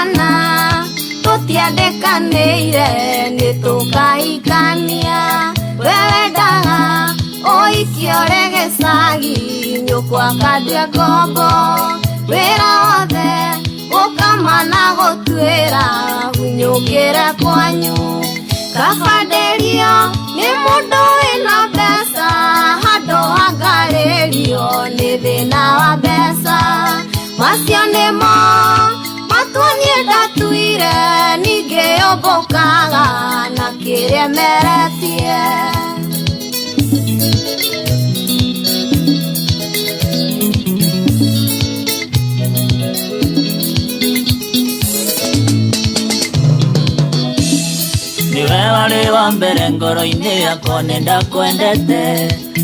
Twaiguana tutiendekanĩire nĩtũkahikania wewe ndaga oikio gĩcagi nyũkwa akandua ngombo wĩra wothe ũkamana gũtuĩra hunyũkĩre kwanyu kabanderio nĩ mũndũ wĩna mbeca handũ hangarĩrio nĩ thĩna wa mbeca macio nĩmo matuonie ndatuire ningĩ ũmbũkaga na kĩrĩa meretie niwe wari wa mbere ngoro-inĩ yakwa nĩndakwendete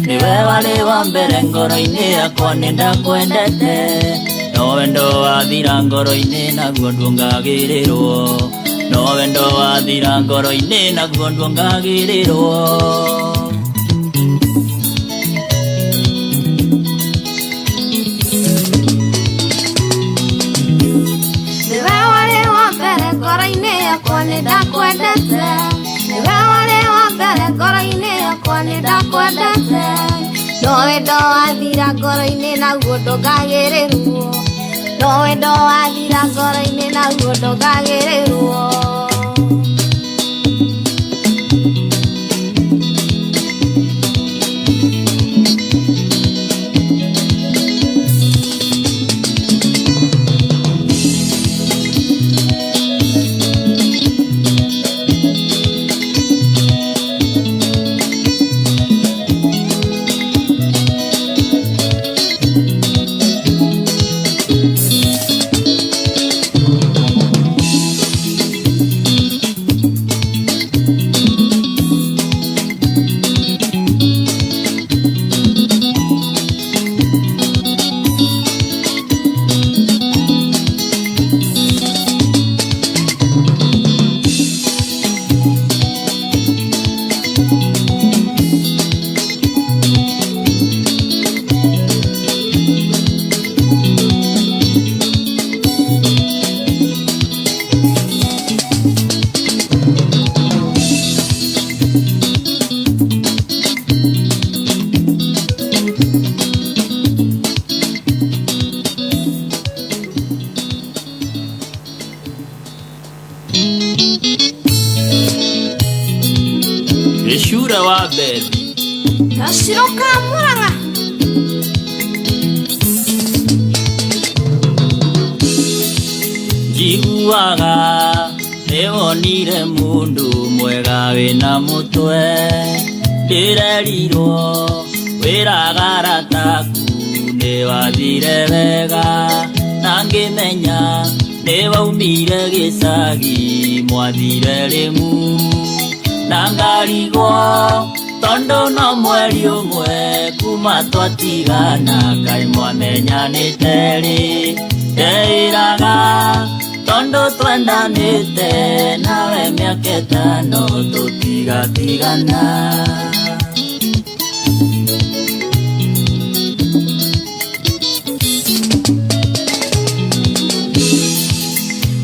niwe wari wa mbere ngoro-inĩ yakwa nĩndakwendete no wendo wathira ngoro-inĩ naguo ndũngagĩrĩrwo no wendo wathira ngoro-inĩ naguo ndũngagĩrĩrwo niwe wari wa mbere ngoro-inĩ yakwa nĩndakwendete niwe wari wa mbere ngoro-inĩ yakwa nĩndakwendete no wendo wathira ngoro-inĩ naguo ndũngagĩrĩrwo no wendo wathira ngoro-inĩ naguo ndũngagĩrĩrwo Eshura wa bebi Nashiroka Murang'a njiguaga nĩwonire mũndũ mwega wĩna mũtwe ndĩrerirwo wĩraga taku nĩwathire wega na ngĩmenya nĩwaumire gĩcagi mwathire rĩmuru na ngarigwo tondũ no mweri ũmwe kuma twatigana Ngai mwamenyanĩte rĩ ndeĩraga tondũ twendanĩte nawe mĩaka ĩtano tũtigatigana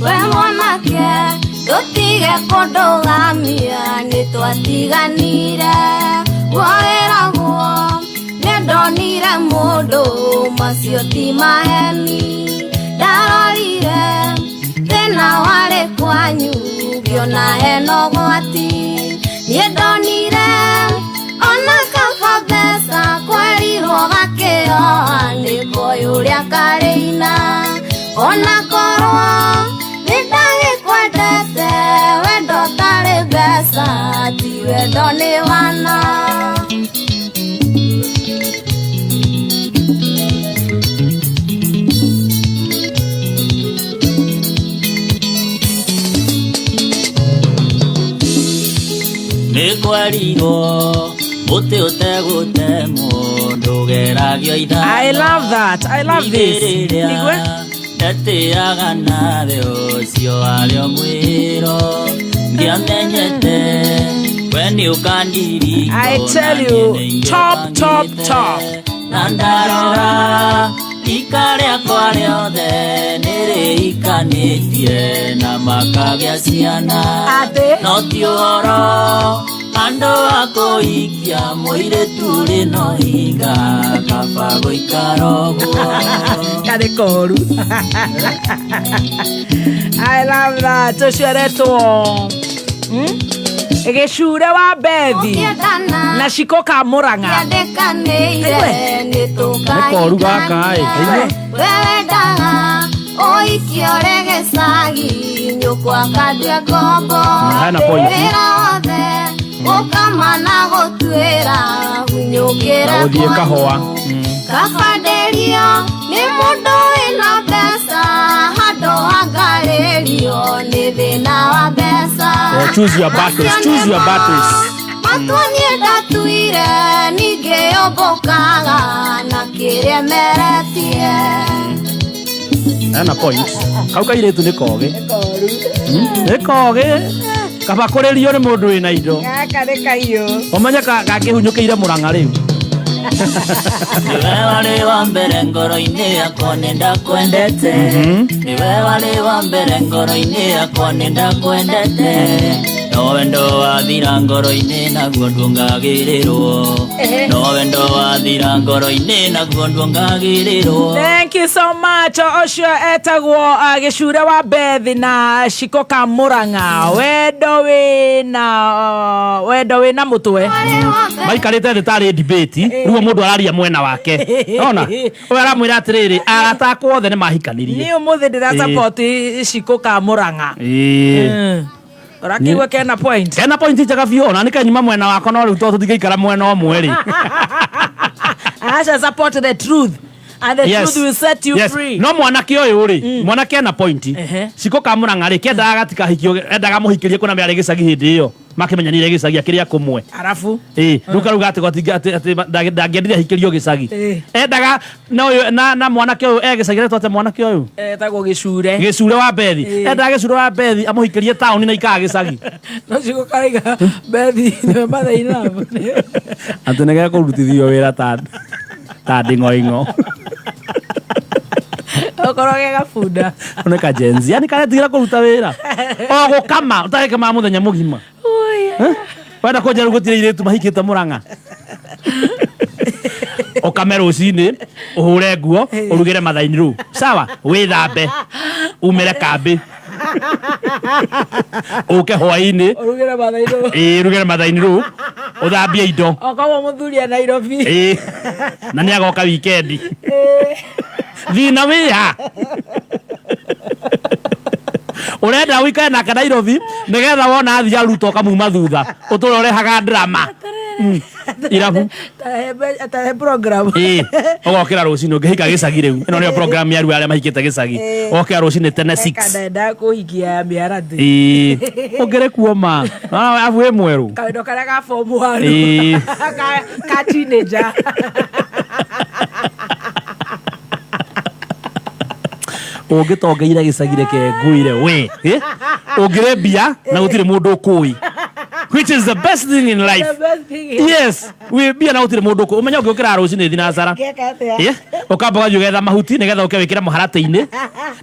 we mwanake tũtige kũndũgamia nĩtwatiganire wĩragwo nĩndonire mũndũ macio ti maheni ndarorire thĩna warĩ kwanyu ngĩona hena ũgwati niĩ ndonire ona kaba mbeca kwerirwo gakĩoha nĩ koĩ ũrĩa karĩina ona korwo nĩndagĩkwendete wendo tarĩ mbeca ti wendo nĩ wana nĩkwerirwo mũtĩ ũtegũtemwo ndũgeragio ithaa I love that. I love this. Nigwe? ndetĩaga nawe ũcio warĩo mwĩro ndiamenyete we nĩũkandirikwo I tell you, top. na ndarora Ikaria kwa riothe nirikanitie na makagĩa ciana no ti ũhoro andũ a kũhikia mũirĩtu rĩno hinga kaba gũikara ũguo Kade koru. I love that. Toshereto. Egeshure wa bethi. Na shikoka muranga. Koru gaka wewe daga oikiore gesagi nyukwa kadwe kombo hana point ukamana gotwera hunyukira odie kahoa kafaderio ni mundu ina pesa hado hagarerio ni thina wa pesa choose your battles Matuanie datuire nige obokaga na kiremeretie hana point kauka ile tu nikoge kaba kurerio ni mundu wina indo Gaka rekayo. omanya kakihunyukiire muranga riu Niwe wale wa mbere ngoro-inĩ yakwa nĩndakwendete Niwe wale wa mbere ngoro-inĩ yakwa nĩndakwendete No wendo wathira ngoro-inĩ naguo ndũngagĩrĩrwo No wendo wathira ngoro-inĩ naguo ndũngagĩrĩrwo Thank you so much. Osho etagwo geshure wa bethi na shikoka muranga. Wendo wina mutwe. maikarite thĩ tarĩ debate ruo mundu araria mwena wake ona we aramwira atiriri aratakwo othe nĩ mahikanirie Ni umuthi ndira support shikoka muranga. Rakigwe kena point. kena point njega biũ ona nĩkenyuma mwena wako no rĩu to tũtingĩikara mwena ũmwe rĩ I shall support the truth. And the truth will set you free. no mwanake ũyũ rĩ mwanake ena point Shikoka Murang'a rĩ kendaga gatikahikio endaga mũhikĩrie kuna mĩarĩ gĩcagi hĩndĩ ĩyo makĩmenyanire gĩcagi akĩrĩa kũmwe Arafu ruka atĩ ndangĩendire ahikĩrio gĩcagi endaga na mwanake ũyũ gĩcagi retwo atĩ mwanake ũyũ etagwo gĩcure wa bethi endaga gĩcure wa bethi amũhikĩrie taũni na ikaga gĩcagi no cigũkaraiga bethi nĩwe mathaina atĩ nĩgekũrutithio wĩra ta nding'oing'o okorwo gegabunda one kajenzi yani karetigĩra kũruta wĩra o gũkama ũtagĩkama mũthenya mũgima wenda kũnja rĩu gũtirĩ airĩtu mahikĩte Murang'a ũkame rũcinĩ ũhũre nguo ũrugĩre mathaini rũu sawa wĩthambe umĩre kambĩ ũke hwainĩ rugĩre mathaini rũu ũthambie indo okorwo mũthuri a Nairobi na nĩ agoka wikendi thina wĩha urenda wikare nake Nairobi nigetha wona athia aruta ũkamuma thutha ũtũre ũrehaga drama irabu atahe program ũgokĩra rũcinĩ ũngĩhika gĩcagi rĩu ĩno nĩyo program ya arĩa arĩa mahikĩte gĩcagi ũgokĩra rũcinĩ tene 6 kanenda kũhikia mĩarathi ũngĩrĩ kuoma abu wĩ mwerũ kawendo karĩa ga form 1 ka teenager ũngĩtongeire gĩcagi reke nguire we ũngĩrĩ mbia na gũtirĩ mũndũ ũkũĩ which is the best thing in life. Yes, we be na utire mundu ko umenya ugiukira rucini thinacara ukamba ugetha mahuti nigetha ukewikira muharate-ini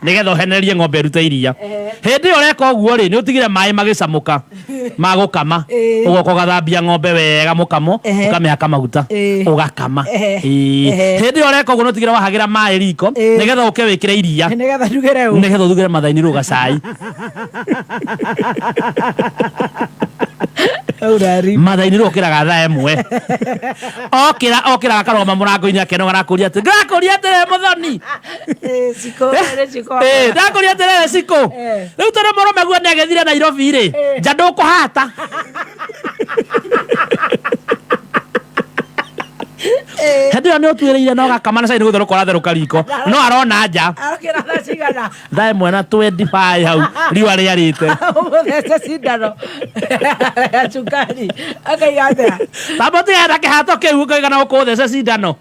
nigetha uhenererie ng'ombe rute iria hindi ureka uguo ri ni utigire mai magicamuka magukama ugoka ugathambia ng'ombe wega mukamo ukamihaka maguta ugakama hindi ureka uguo ni utigire wahagira mai riko nigetha ukewikira iria nigetha ndugire mathaini ruga cai mathaini rukiraga thaa ĩmwe okĩraga karoma mũrango-inĩ akeno arakuria atĩ ngakuria atĩrĩ mũthoni ndakuria atĩrĩ Ciko rĩu tondũ mũrũme guo nĩagethire Nairobi rĩ nja ndũkũhata hĩndĩ ĩyo nĩ ũtuĩrĩire na ũgakama na cai nĩ gũtherũka ũratherũka riko no arona nja thaa ĩmwe na 25 hau riũa rĩarĩte tamba tigenda kĩhato kĩu ũkaigana gũkũthece cindano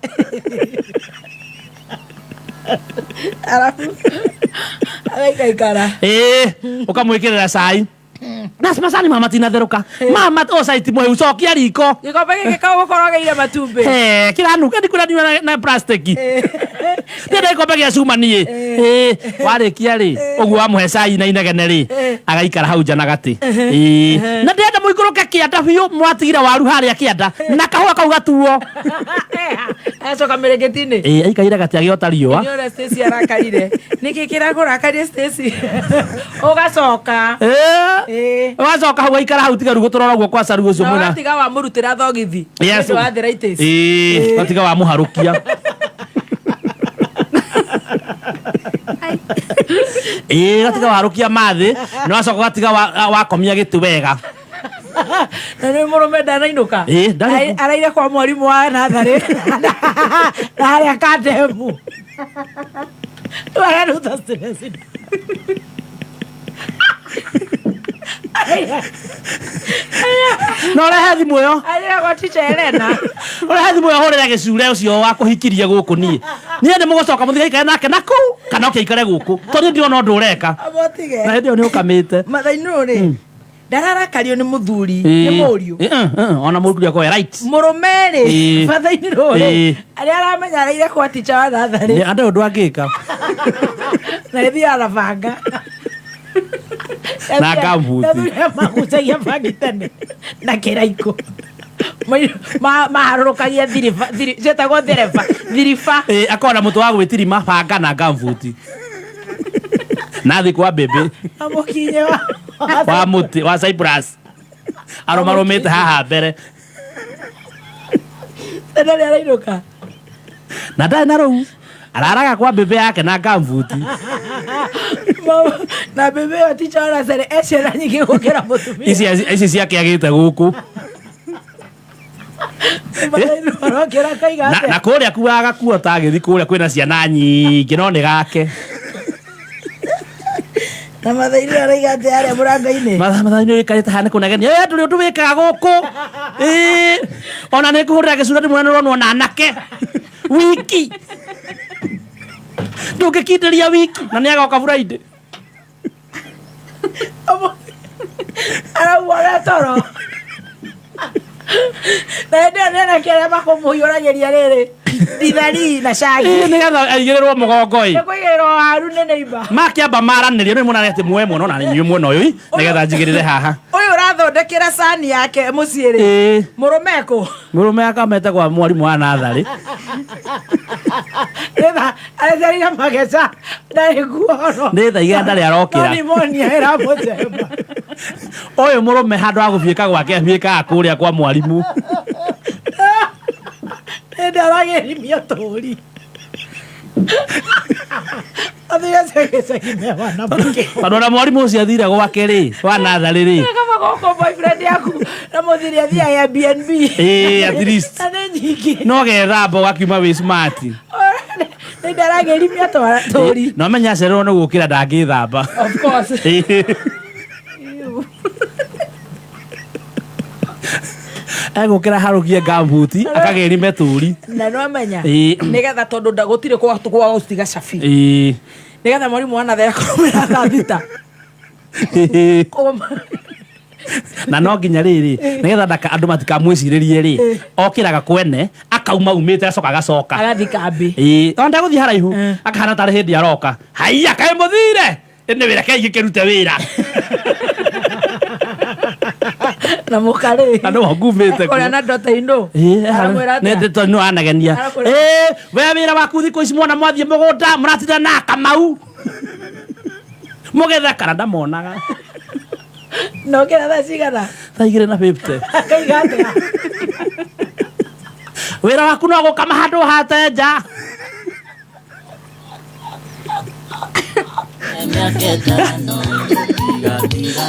ũkamwĩkĩrĩra cai Nas macani mama tinatheruka. Mama ocaiti mwe ucokia riko. Gikombe giki kaugukorogeire matumbi. Kiranuka ndi kuranio na plastic. Ndenda gikombe gia cuma nie. Warikia ri uguo amuhe cai na inegene ri agaikara hau nja na gati. Na ndenda muikuruke kianda biu mwatigira waru haria kianda na kahua kau gatuo. Acoka mirengetini. Aikaire gati agiota riua. Ni ora Stacy arakarire. Niki kiragurakaria Stacy. Ugacoka. Wacoka hau aikara hau tiga rugo turora guo kwa caru ucio mwina. Na tiga wa murutira thogithi. Yes. Wa arthritis. Tiga wa muharukia. Gatiga warukia mathi no acoka gatiga wakomia gitu wega. Na ni murume ndanainuka. Araire kwa mwarimu wa nathari. Na haria kademu. Wararuta stress. No rehe thimu yo. Aria kwa teacher Elena. Rehe thimu yo horera gicure ucio wa kuhikirie guku nie. Nie ni mugocoka muthigaikare nake naku kana ukiikare guku. Tondu ndio no nduureka. Abotige. Na ndio ni ukamite. Mathainu ri. Ndararakario ni muthuri ni muriu. Ona muthuri akwa right. Murume ri. Mathainu ri. Aria aramenya araire kwa teacher wa nathari. Ni andu ndu angika. Na thi arabanga. Na gambuti. Na magucagia bagitane. Na kiraiko. Maharurukagia thirifa. Jetagwo thereba. Thirifa. Akona mutu wa gwitirima banga na gambuti. Nathi kwa bebe. Amokinye wa muti wa Cyprus. Aromaromete haha mbere. Ndari arainuka. Na ndari na ruu. Araraga kwa bebe yake na gambuti. Na bebe yo teacher ona sere ecera nyingi gukira mutumia. Ici ciake agite guku. Na kuria kuaga kuota agithi kuria kwina ciana nyingi no ni gake. Na mathaini araiga ati aria murango-ini. Mathaini rikarite hane kunegenia. Nduri undu wikaga guku. Ona ni kuhurira gicura ndi mwana ronwo na anake. Wiki. Ndugikindiria wiki na ni agoka Friday. Arauga toro. Na ndio nena kile makumuhiuragiria riri. Dithari na cagi. Nigetha aigirirwo mugongoi. Nikuigirwo haru nene iba. Makiamba maranirio ni muna ati mwe muno na ni mwena uyu nigetha njigirire haha. Uyu urathondekera sani yake muciiri. Murumeko. Murume akamete kwa mwarimu wa nathari. Eba aretheria mageca na iguoro. Nditha iga ndari arokira. Ni monia era mutemba. Uyu murume handu agufiika gwake afiika kuria kwa mwarimu. Ndaragerimia tori. Athia cegece kimewa na buke. Pandora mwarimu ucio athire gwake ri wa nathari ri. Kama goko boyfriend yaku na muthiri athia Airbnb. At least. Ane nyingi. No gethambo gakiuma wi smart. Ndaragerimia tori. No menya cerero no gukira ndangithamba. Of course. Agukira harukie gambuti akagerime turi. Na no amenya. Nigetha tondu ndagutire kwa gustiga cabi. Nigetha mwarimu wa nathari akoromera thita. Na no nginya riri nigetha andu matikamwiciririe ri okiraga kwene akauma umite acoka agacoka agathi kambi onda guthi haraihu akahana tari hindi aroka haiya kae muthire ni wira kaingi kirute wira na mukari andu ngumite ku na ndota indo ne ndito no anagenia we wira waku thiku ici mwana mwathie mugunda muratira na Kamau mugetha kana ndamonaga no kera thaa cigana thaa 2:50 kaigate wira waku no gukama handu hate nja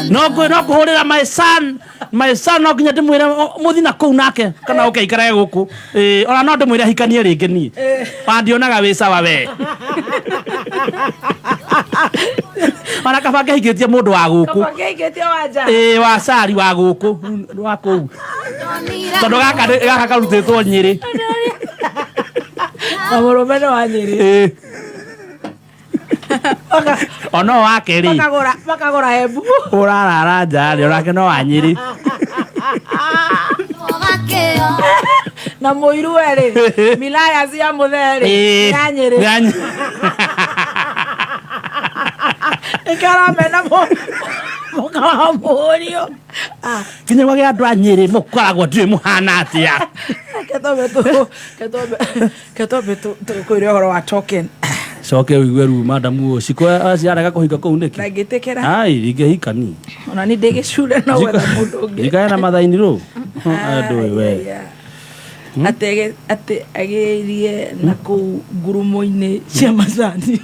no kuhurira my son no nginya ndimwire muthina kuu nake kana uke ikarae guku ona no ndimwire hikanie ringi ni wandionaga wi sawa we ona kabange hikitie mundu wa guku wa cari wa guku wa kuu tondu gaka karutitwo Nyeri na murume no wa Nyeri ono wake ri makagora Embu urarara njari onake no wanyiri na muiru eri milaya cia mutheri nyanyiri ikara mena mukawa murio kinya wage andu anyiri mukoragwo ndiri muhana atia ketobe kuirio horo wa token coke uigwe ru madam uciko aciaraga kuhinga kuu niki ngĩtĩkĩra ai ingĩhikani ona ni ndĩgĩcure no wetha mũndũ ũngĩ ndikaena mathaini ru andũ we ate agĩrie na kũu ngurumo-inĩ cia macani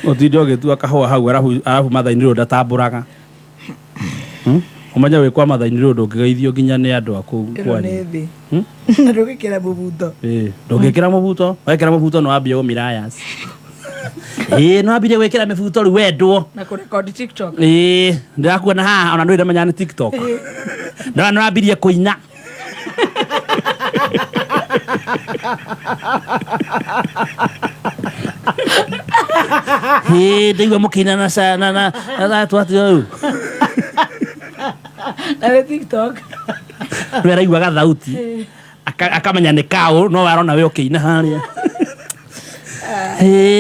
ũtinde ũgĩtua kahũa hau arabu mathaini ru ndatambũraga umanya wĩ kwa mathaini ru ndũngĩgeithio nginya nĩ andũ akũu kwani na ndũgĩkĩra mũbuto ndũngĩkĩra mũbuto wekĩra mũbuto no wambie ũmirayas no wambire gwĩkĩra mĩbuto rĩu wendwo na kũrekondi TikTok ndĩrakuona haha ona ndũrĩ ndamenya nĩ TikTok no wambirie kũina ndaigua mũkĩina na twatĩ ũyũ na TikTok rä araiguaga thauti akamenya nä kaå no warona we ũkĩina harĩa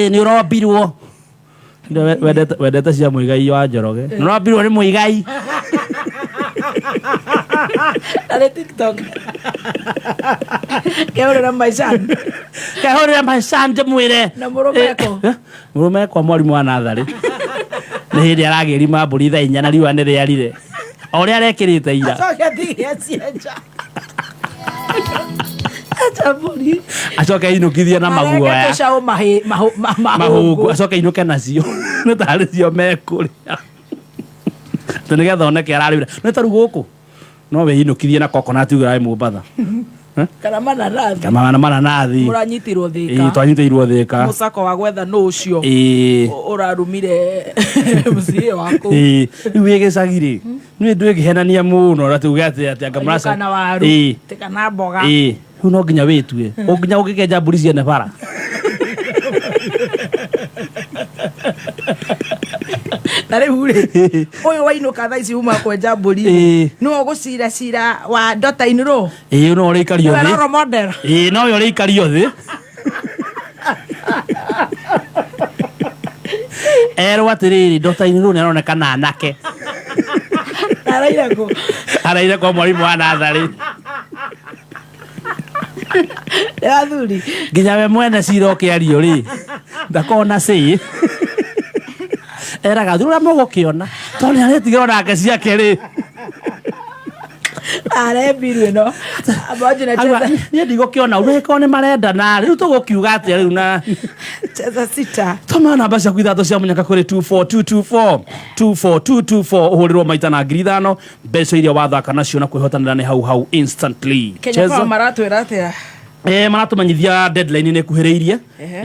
nĩ ũrombirwo wendete cia mũigai wa Njoroge nĩ ũrombirwo nĩ mũigai na TikTok kehũrĩra maican ndĩmwĩre na mũrũmeko mwarimũ wa natharĩ nĩ hĩndĩ aragĩrima mbũri thaa 4 na riũa nĩ rĩarire o ũrĩa arekĩrĩte ira acoke ainũkithie na maguoya mahũngũ acoke ainũke nacio nĩ tarĩ cio mekũrĩa tondũ nĩgetha oneke ararĩra nĩ tarũ gũkũ no we ainũkithie na coconut ũraĩ Mũmbatha kana mananathi mũranyitirwo thĩka twanyitĩirwo thĩka mũcako wa gwetha nũ ũcio ũrarumire mũciĩ waku rĩu wĩ gĩcagi-rĩ nĩ ndwĩngĩhenania mũno na tuge atĩ anga mũraca kana waru kana mboga rĩu no nginya wĩtue nginya ũngĩkenja mbũri ciene bara na rĩu-rĩ ũyũ wainũka thaa ici uma kwenja mbũri nĩwe ũgũcira wa Dota-inĩ ro no ũrĩikario thĩ no we ũrĩikario thĩ erwo atĩrĩrĩ Dota-inĩ ro nĩ aronekana anake araire kwa mwarimũ wa natharĩ athuri nginya we mwene cira ũkĩario-rĩ ndakona cĩ eraga thura mũgũkĩona tondũ nĩ aretigĩrwo nake ciake-rĩ arembirwe no niĩ ndigũkĩona ũrĩkorwo nĩ marendana rĩu tũgũkiuga atĩa rĩu na cheza sita toma namba ciaku ithatũ cia mũnyaka kũrĩ 24224 24224 ũhũrĩrwo maita na 5,000 mbeca iria wathaka nacio na kwĩhotanĩra nĩ hau instantly Kenya maratwĩra atĩa maratũmenyithia deadline nĩ ĩkuhĩrĩirie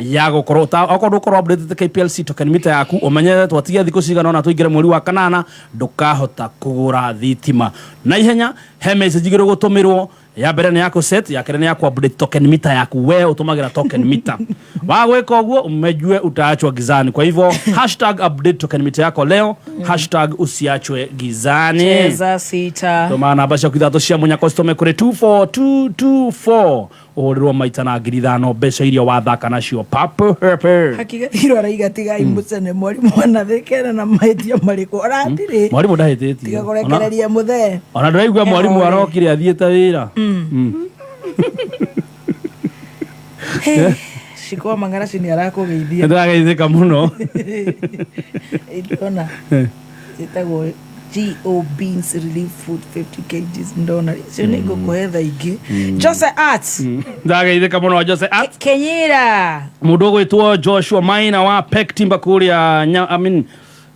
ya gũkorwo okorwo ndũkorwo updated KPLC token meter yaku ũmenye twatige thikũ cigana ona tũingĩre mweri wa kanana ndũkahota kũgũra thitima na ihenya he message igĩrĩ gũtũmĩrwo ya mbere nĩ yako set ya kerĩ nĩ yako update token meter yaku we ũtũmagĩra token meter wa gwĩka ũguo umejue utaachwa gizani kwa hivyo #update token meter yako leo #usiachwe gizani cheza sita toma namba ciaku ithatũ cia mũnyaka citũme kũrĩ 24224 ũhũrĩrwo maita na 5,000 mbeca iria wathaka nacio papo hakika thiro araiga tiga imucene mwarimũ wanathĩkĩra na mahĩtia marĩkũ aratire mwarimũ ndahĩtĩtie tiga kũrekereria mũthee ona ndĩraigua mwarimũ arokire athiĩte wĩra Shikwa Mangaraci nĩ arakũgeithia ndĩrageithĩka mũno ndona ĩtagwo G.O. Beans Relief Food 50 kgs ndona cio nĩ ngũkũhe thaa ingĩ Jose Arts ndageithĩka mũno Jose Arts Kenyira mũndũ ũgwĩtwo Joshua Maina wa Peck Timber kũrĩa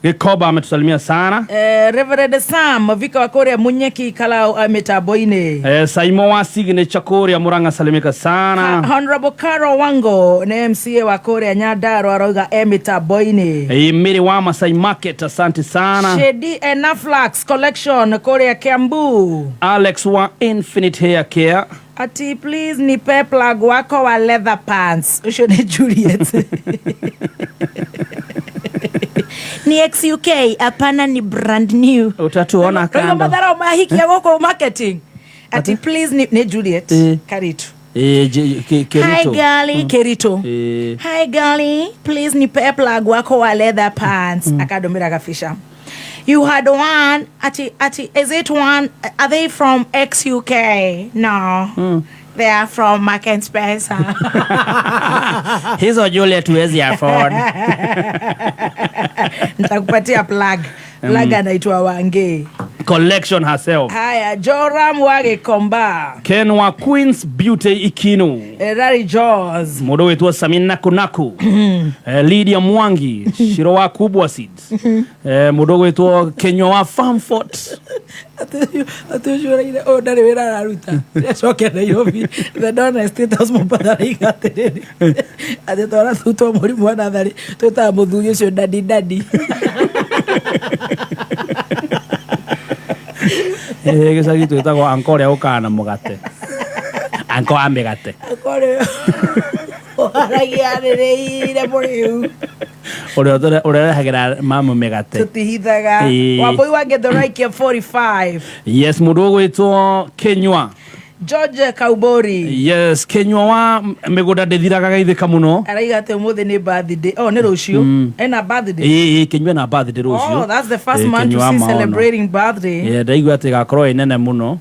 Gĩkomba ametusalimia sana Reverend Sam Vika wa kũrĩa Munyeki Kalau mitambo-inĩ Saimo wa Signature kũrĩa Murang'a salimika sana Honorable Carol Wango nĩ MCA wa kũrĩa Nyandarua aroiga mitambo-inĩ Mary wa Masai Market asante sana Shady Enaflax Collection kũrĩa Kiambu Alex wa Infinite Hair Care Ati please nipe plug wako wa leather pants. Ushone Juliet. Ni XUK, apana ni brand new. Utatuona kando. Ndio madhara mahiki ya wako marketing. Ati please ni Juliet. Karitu. Kerito. Hi girlie, Kerito. Hi girlie, please nipe plug wako wa leather pants. Akadomira kafisha. You had one, is it one, are they from XUK? No. They are from Mark and Spencer. Hizo Juliet huwezi afford. Nitakupatia plug. Plug anaitwa Wange. Collection herself. Haya, Joram Wage Komba. Ken wa Queen's Beauty Ikinu. Erari Jaws. Modo wetu Samina Kunaku. Lydia Mwangi. Shiro wa Kubwa Seeds. Modo wetu Kenya wa Farmfort. Atujura ile dare wera raruta. Soke na yobi. The Donna status mo padarika terere. Adetora tuto muri mwana dare. Tota mudhuyo sio daddy. Gisa gitu itagwo ankore ukana mugate. Anko ambegate. Ankore. Oragiarereire muri. Ore hagira mamu megate. Tutihithaga. Waboi wage the right 45. Yes, mudogo ito Kenywa. George Kaubori. Yes, Kenywa wa megoda ndithiraga gaithika muno. Araigate umuthe ni birthday. Oh, ni rucio. Ena birthday. Kenywa na birthday rucio. Oh, that's the first man to see celebrating birthday. Yeah, ndaigua ati gakorwo inene muno.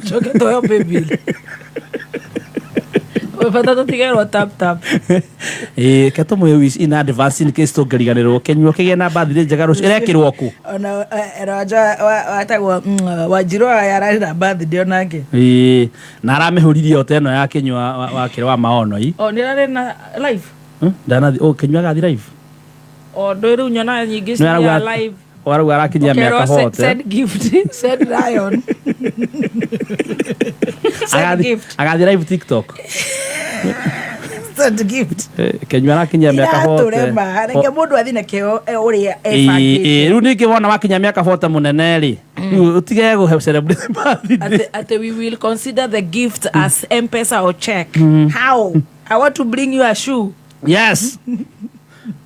Choke toyo baby. Wefata tigero tap. Kato moyo wish in advance in case to gariganero. Kenywa kige na birthday njega rucio. Erekirwo ku. Ona eraja watagwa Wajiro yarari na birthday onake. Na aramehuririe oteno ya Kenywa wakirwa maono i. Oh, nirare na live. Dana Kenywa gathi live. Oh, ndoiru nyona nyingi cia live. Waru arakinyia miaka hote. Said gift. Said Lion. Agathi live TikTok. Said gift. Kenywa arakinyia miaka hote. Turema, reke mundu athina kio uria efaki. Riu niki wona wakinya miaka hote munene ri. Utige go celebrate birthday. At we will consider the gift as M-Pesa or check. How? I want to bring you a shoe. Yes.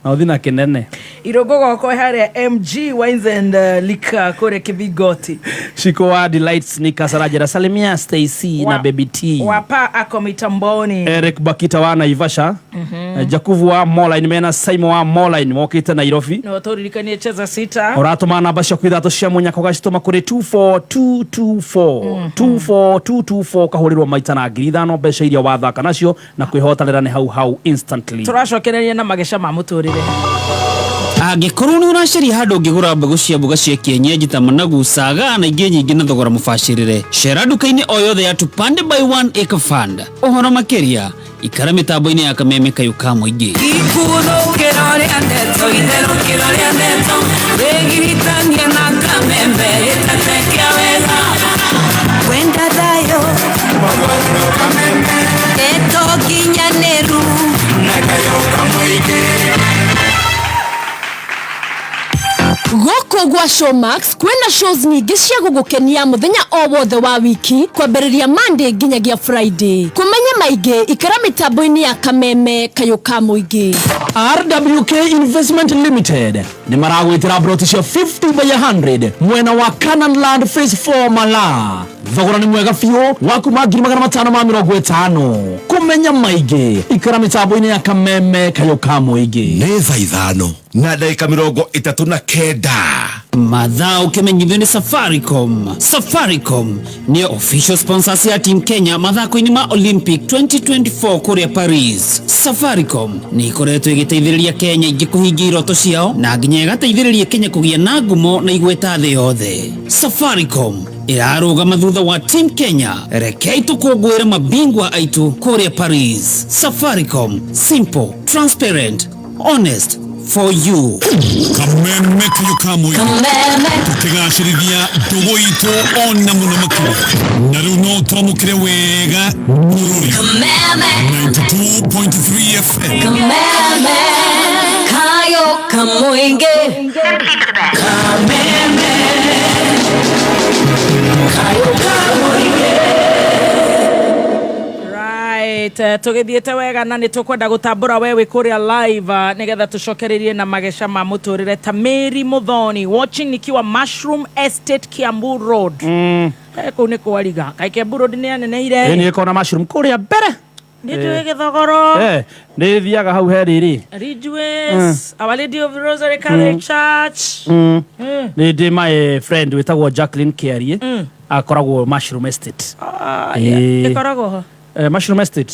Naudhina kinene. Irogogo kwa hare MG Wines and Liquor kore Kivigoti. Shiko wa Delight Sneakers Rajera Salimia Stacy na Baby T. Wapa ako mitamboni. Eric Bakita wa Naivasha. Jakuvu wa Moline mena Saimo wa Moline mwokite Nairobi. Notoririkanie cheza 6. Orato mana basha kwithato cia munya kogashitoma kuri 24224. 24224 kahurirwa maita na ngiri thano mbeca iria wathaka nacio na kwihotanira ni hau instantly. Turacokereria na magesha ma muturire. Angikorwo ni uracari handu ngigura mbegu cia mboga cia kienyeji ta managu saga na ingi nyingi na thogora mubacirire cera nduka-ini o yothe ya Tupande by 1 Acre Fund. Uhoro makiria ikara mitambo-ini ya Kameme Kayuka muingi ikuno kirore andeto idero kirore andeto regitania na Kameme itatekia weza Wenda dayo Eto kinyaneru Kayuka muingi Goko gwa Showmax kwena shows nyingi cia gugukenia muthenya o wothe wa wiki kwambiriria Monday nginyagia Friday. Kumenya maige ikara mitambo-ini ya Kameme Kayuka muingi. RWK Investment Limited ni maragwitira broti cia 50 by 100 mwena wa Canaan Land Phase 4 Mala. Thogora ni mwega fiu waku magiri 550. Kumenya maige ikara mitambo-ini ya Kameme Kayuka muingi. Neza ithano na dakika 39 Madha ukimenyithio ni Safaricom. Safaricom ni official sponsors ya Team Kenya mathako-ini ma Olympic 2024 kuria Paris. Safaricom ni ikoretwo igiteithiriria Kenya ingikuhingia iroto ciao na nginya igateithiriria Kenya kugia na ngumo na igweta thĩ yothe. Safaricom irarũgama thutha wa Team Kenya rekei tukũngũĩre mabingwa aitu kuria Paris. Safaricom, simple, transparent, honest for you. Kameme Kayuka muingi tukigacirithia ndugu itu ona muno makiri na riu no twamukire wega bururi 92.3 FM Kameme Kayuka muingi. Kameme Kayuka muingi. Right, tugithiete wega na ni tukwenda gutambura wewe kuria live nigetha tucokererie na magesha ma muturire ta Mary Muthoni watching nikiwa Mushroom Estate Kiambu Road. Ko ni kwariga kai Kiambu Road ni aneneire ni ikona Mushroom kuria mbere ni tuweke thogoro ni thiaga hau he riri Ridgeways Our Lady of the Rosary Catholic Church ni ndi my friend witagwo Jacqueline Kiarie akoragwo Mushroom Estate ikoragwo Mushroom Estate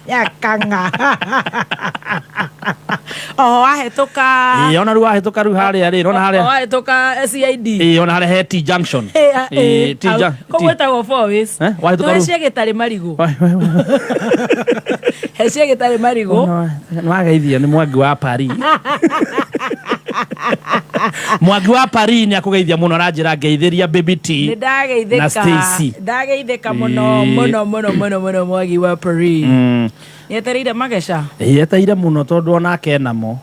ya kanga ahetoka ona ru ahetoka ru haria ri ona haria ahetoka CID ona haria he T junction T ko wetagwo Forest wahetoka ru cia gitari marigo he cia gitari marigo nwageithia ni Mwangi wa Paris Mwangi wa Paris ni akugeithia muno ranjira ngeithiria Baby T na Stacy ndageitheka muno Mwangi wa Paris yetereire magesha yetereire muno tondu onake namo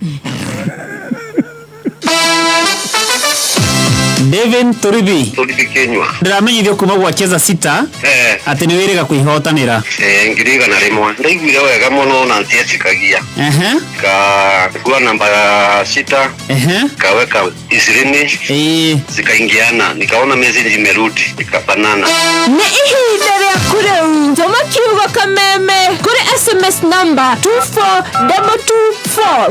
David Turibi Kenywa ndiramenyithio kuma gwacheza sita ati ni wiriga kwihotanira ngiriga na rimwe ndaiguire wega muno na ntietikagia ka kwa namba 6 kaweka ishirini zikaingiana nikaona message imerudi nikapanana ni ihinda ria kureu tuma kiugo kameme kuri SMS number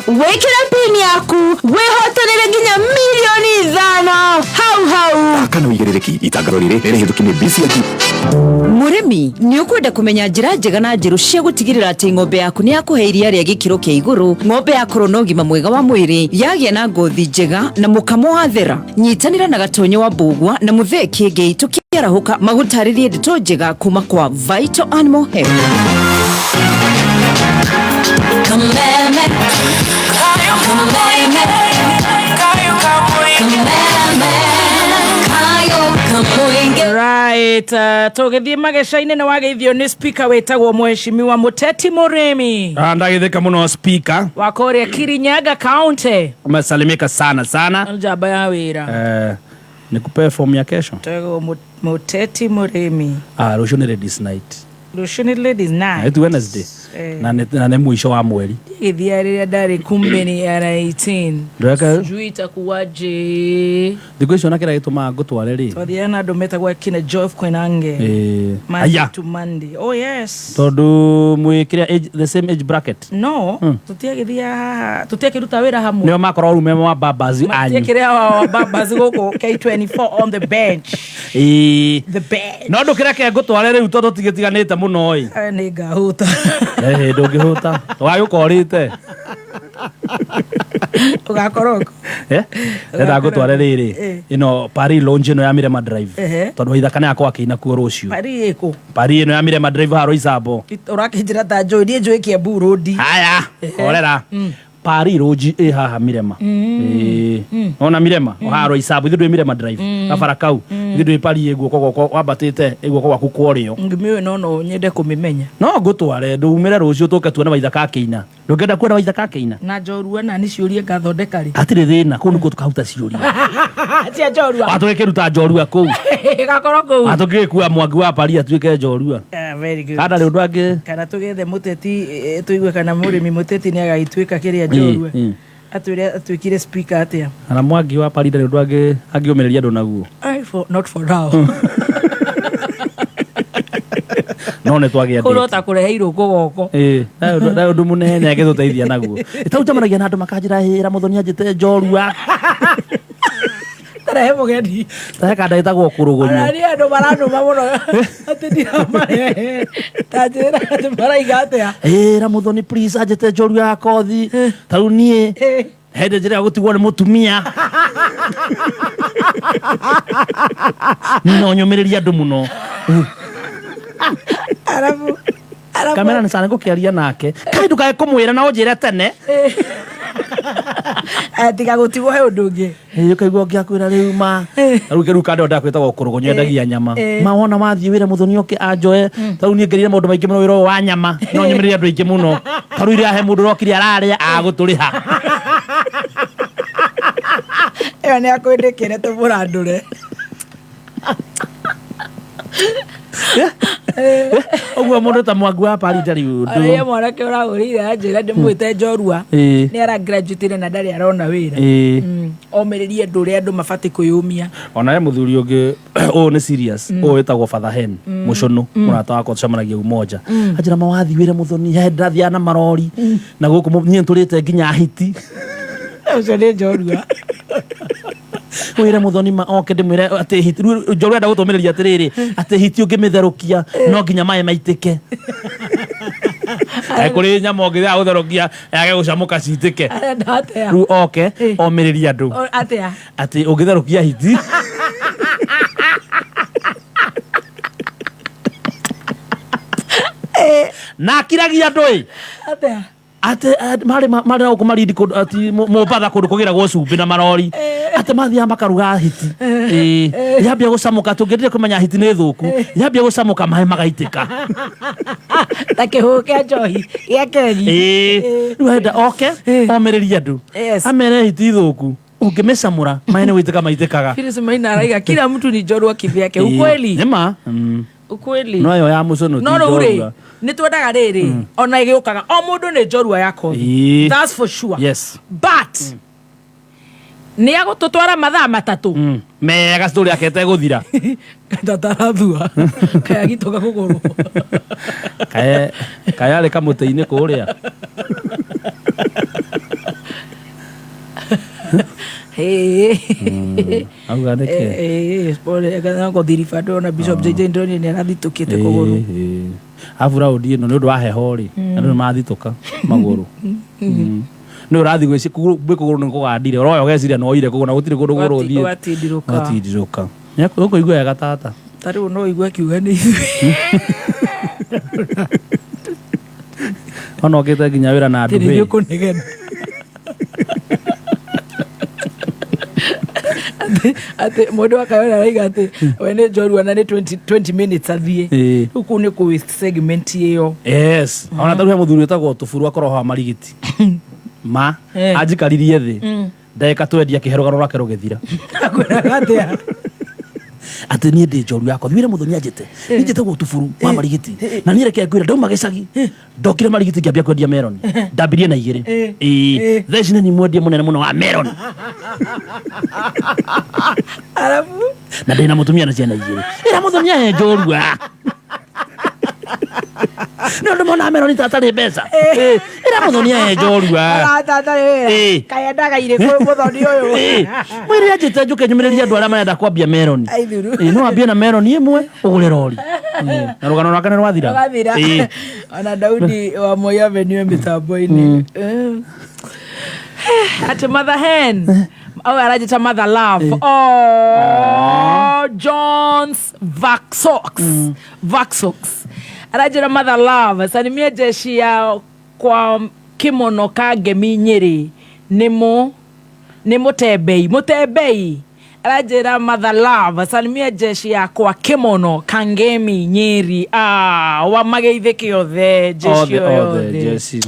24224 wekira pin yaku wihotanire nginya milioni 5 hau kana wigerereki itangaro riri rihitukinie BCG Murimi ni ukwenda kumenya njira njega na njiru cia gutigirira ati ng'ombe yaku ni yakuhe iria ria gikiro kia iguru ng'ombe yakorwo na ũgima mwega wa mwĩrĩ yagia na ngothi njega na mukamo wa thera nyitanira na gatonyo wa Mbugua na Muthee Kiengei tukiarahuka magutaririe ndeto njega kuma kwa Vital Animal Health. Right, tugithie magesha-ini ni wageithio ni speaker wetagwo Mheshimiwa Muteti Murimi ndagitheka muno speaker wa kuria Kirinyaga County umesalimika sana njamba ya wira nikupe form ya kesho tego Muteti Murimi rucio ni ladies night ladies night it's Wednesday na ne mwisho wa mweri githia riria ndari kumbeni ya 18 ndweka jui itakuwaje thiko icio na kira gituma ngutware ri twathiana andu metagwa kina Joy Koinange aya to Monday oh yes tondu mwikire age the same age bracket no tutiagithia tutiakiruta wira hamwe nio makorwo rume wa babazi anyu tutiakire wa babazi goko K24 on the bench the bench no ndukire ke ngutware ri tondu tigitiganite muno oi ni ngahuta ndungihuta wayukorite ugakoroko enda ngutware riri ino Paris lounge no ya Mirema Drive tondu ithakane yakwa akina kuo rucio Paris ino ya Mirema Drive haro Isabo urakinjira ta Joy die Joy Kiambu Road haya orera Paris lounge haha Mirema ona Mirema haro Isabo ithu Mirema Drive gabara kau ithu Paris eguo koko wabatite eguo kwa kukworio ngimiwe no nyende kumimenya no ngutware ndumire rucio tuke tuone waithaka akina ndungenda kuona waithaka akina na njorua na ni ciurie ngathondeka ri atire thina kunu ko tukahuta ciurie tia njorua atugekeruta njorua kuu gakoro kuu atugekua Mwangi wa Paris atuike njorua very good kada ri undu angi kana tugethe Muteti tuigue kana Murimi Muteti ni agaituika kiria njorua atwire atwikire speaker atia ana Mwangi wa Paris ri undu angi angiomereria andu naguo not for now no ne twagia ndete kurota kureheirwo gogoko na undu munene agithuteithia naguo itaujamaragia na andu makajira hira Muthoni anjite njorua tarehe mugeni tarehe ndaitagwo kurugunyo ari andu maranuma muno ati ndiramare tajira ati maraiga atia ra Muthoni please anjite njorua ya kothi tau nie hende njira gutigwo ni mutumia no nyumireria andu muno arabu kamera ni sana ngukiaria nake kai ndukae kumwira na unjire tene atiga gutigwo he undu ungi ukaigua ngiakwira riu ma ruke ndo ndakwitagwo kurugunyo endagia nyama mawona mathie wira Muthoni oke anjoe tau nie ngerire maundu maingi muno wira wa nyama no nyumireria andu aingi muno taru ira he mundu rokiri araria aguturiha ene akwendekere tumurandure Ogwo mundu ta Mwangi wa pari ndari undu Aye mwana ke uragurire ajira ndimwite njorua ni ara graduate na ndari arona wira omeririe nduri andu mafati kuyumia ona ye muthuri ungi o ni serious o etagwo Father Hen mucono murata wako tucamanagia umoja ajira mawathi wire muthoni he ndathia na marori na guku nie turite nginya hiti ucio ni njorua wire muthoni ma oke ndimwire ati hiti njorua nda gutomereria atiriri ati hiti ungimetherukia no nginya maye maitike kuri nyama nginya gutherukia yage gucamuka citike ru oke omereria andu ati ungitherukia hiti na kiragia ndoi ate mari na kumaridi ati mopatha kundu kugira go cumbi na marori ate mathia makaruga hiti yambia gucamuka tungirire kumenya hiti ni thuku yambia gucamuka mahe magaitika takihuke njohi yakeri wenda oke omereria andu amere hiti thuku ungimecamura mahe ni gwitika maitikaga Phyllis Maina araiga kila mtu ni njorua kivyake ukweli nema ukweli no yo ya mucono no ruri ni twendaga riri ona igiukaga o mundu ni njorua yako that's for sure yes but ni agututwara mathaa matatu mega story akete guthira ndatarathua kaya gitoka kuguru kaya le kamuteini kuria spore kana ko dirifado na Bishop JJ Ndoni ni arathitũkĩte kũgũrũ avura udie no ndu wa heho ri andu mathituka maguru no rathi gweci kuguru ni kugandire royo geciria no ire kuguna gutire kundu guru thie watindiruka nyako igwa ya gatata tari no igwa kiuga ni ithui ono gete ginya wira na andu be kunegena ate mundu akayona raiga ati wene njorua na ni 20 minutes athie huku ni ku segment iyo yes ona taruhe muthuri etagwo Tuburu akoroha marigiti ma ajikaririe thi ndeka twendia kiherogaro rake rugithira akwiraga ati nie ndi njorua yako thire muthoni ajite njitagwo Tuburu wa marigiti na nie reke ngwira ndauma gicagi ndokire marigiti ngiambia kwendia melon ndambirie na igiri thecine ni mwendie munene muno wa melon alafu na ndina mutumia na ciana igiri ira muthoni ya njorua no ndo mona melon tatari mbeca ira muthoni ya njorua tatari kaya ndaga ire ko muthoni uyu mwiri ajite njuke nyumireria andu aria marenda kwambia melon no ambie na melon imwe ugure rori na rugano rwake ni rwathira ona Daudi wa Moi Avenue mitambo-ini ati Mother Hen au arajita Mother Love Jones Vaxox arajira Mother Love sanimia jeshi ya kwa kimono ka Ngemi Nyeri ni mutebei arajira Mother Love salimia jeshi ya kwa kimono ka Ngemi Nyeri wa mageithike yothe jeshi yothe jeshi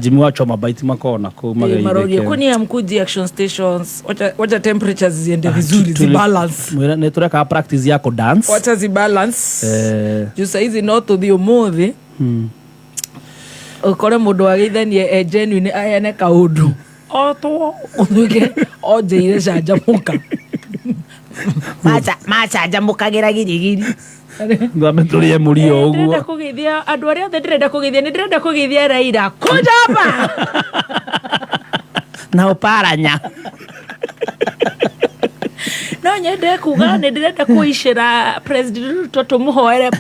Jimmy wacho mabaiti makona ku mageithike kuni amkuji action stations wacha temperatures ziende vizuri zibalance mwira ne tureka practice yako dance wacha zibalance jusa hizi not the umuthi ukore mundu ageithanie genuine ayane kaundu oto unuke ojeire cajamuka macha jamukagira girigiri ngameturie murio uguo ndenda kugithia andu aria othe ndirenda kugithia Raila kujapa na oparanya no nyende kuga ni ndirenda kuishira President Ruto tumuhoere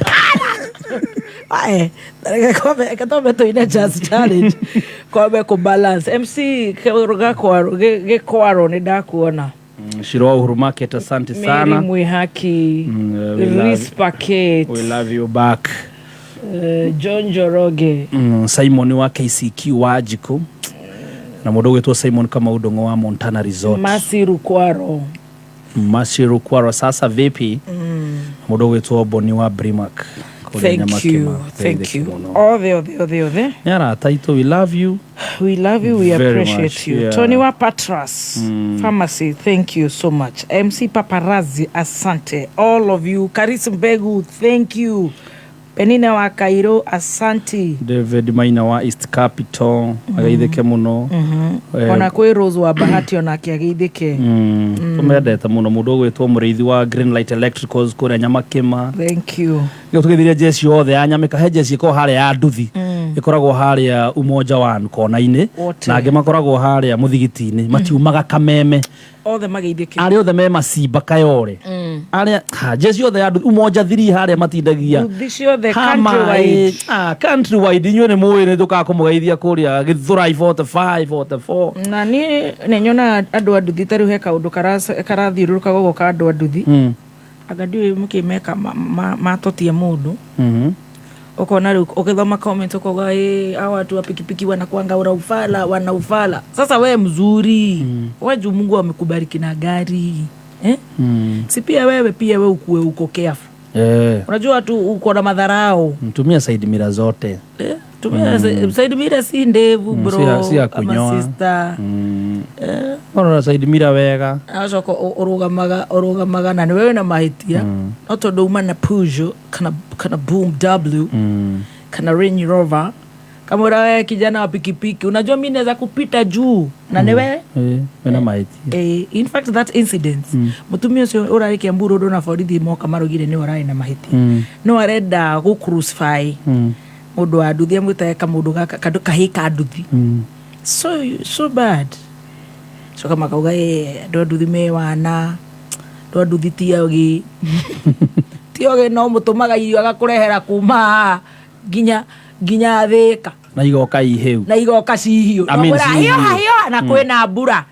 katombe tuine just challenge kwambe kubalance MC keruga kwaro ni ndakuona Shiro Uhuru Market asante sana Mary Mwihaki Rispaket we love you back John Joroge Simon wa KCQ wajiko na mundu wetwa Simon kama udongo wa Montana Resort Masiru Kwaro sasa vipi mundu wetwa Boni wa Brimac thank you all the Yara Taito we love you We love you. We Very appreciate much, you. yeah. Tony wa Patras Pharmacy, thank you so much. MC Paparazzi, asante. All of you. Karis Mbegu, thank you. Penina wa Cairo, asante. David Maina wa East Capital, agaithike muno. Ona kwe Rose wa Bahati ona kiageithike. Tumendete muno mundu gwitwo muriithi wa Greenlight Electricals kuria Nyamakima. Thank you. Ndio tukithiria jesi yothe ya Nyamika he jesi ko haria ya nduthi. Ikoragwo haria Umoja One kona-ini na angi makoragwo haria muthigiti-ini matiumaga Kameme. Othe mageithike. Ari othe me Macimba Kayore. Ari jesi yothe ya Umoja 3 haria matindagia. Nduthi othe countrywide. Countrywide inyuĩ nĩ mũĩ nĩ tũkakũmũgeithia kũrĩa Gĩthũrai 45 44. Na niĩ nĩ nyona andũ a nduthi tarĩu he kaũndũ karathiũrũrũka gũkũ ka andũ a nduthi. Anga ndiũĩ mũkĩmeka matotie mũndũ. Ukona rĩu ukithoma comment ukoga hao watu wa pikipiki wanakuanga wana ufala. Sasa wewe mzuri. Wewe juu Mungu amekubariki na gari. Si pia wewe ukue uko careful. Unajua tu uko na madharau. Mtumia side mirror zote. Tumia side mirror si ndevu bro. Si akunyoa. Sister. Ona side mirror wega. Acoko urugamaga na wewe na mahitia. No tondu uma na Peugeot kana Boom W. Kana Range Rover. Kama wewe kijana wa pikipiki, unajua mimi naweza kupita juu na newe na mahitia. In fact that incident mutumia ucio urari Kiamburu ndo na borithi moka marugire ni urai na mahitia. No arenda go crucify mundu wa nduthi amwitaeka mundu gaka kahika nduthi. So bad. So kama kauga ndo nduthi me wana ndo nduthi tiogi no mutumaga irio agakurehera kuma ginya Thika na igoka iheu na igoka cihio hiyo na kwena mbura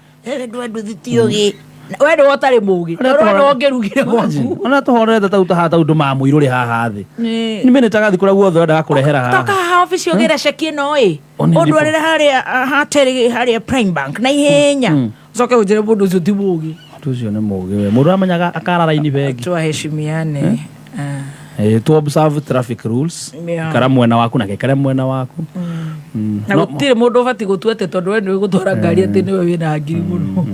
ndo nduthi tiogi we ndo otari mugi ndo ongerugire gwaku ona tuhorete tauta undu mamuiruri haha thi ni menetaga thikura guothe enda gakurehera haha toka ha office ogera sheki no undu arira haria Prime Bank na ihenya ucoke ujire mundu ucio ti mugi tucio ni mugi we mundu amenyaga akara raini bengi tuheshimiane to observe traffic rules kara mwena waku na kekare mwena waku na gutire mundu ubati gutuete tondu we ni gutwara ngari ati ni we wina ngiri muno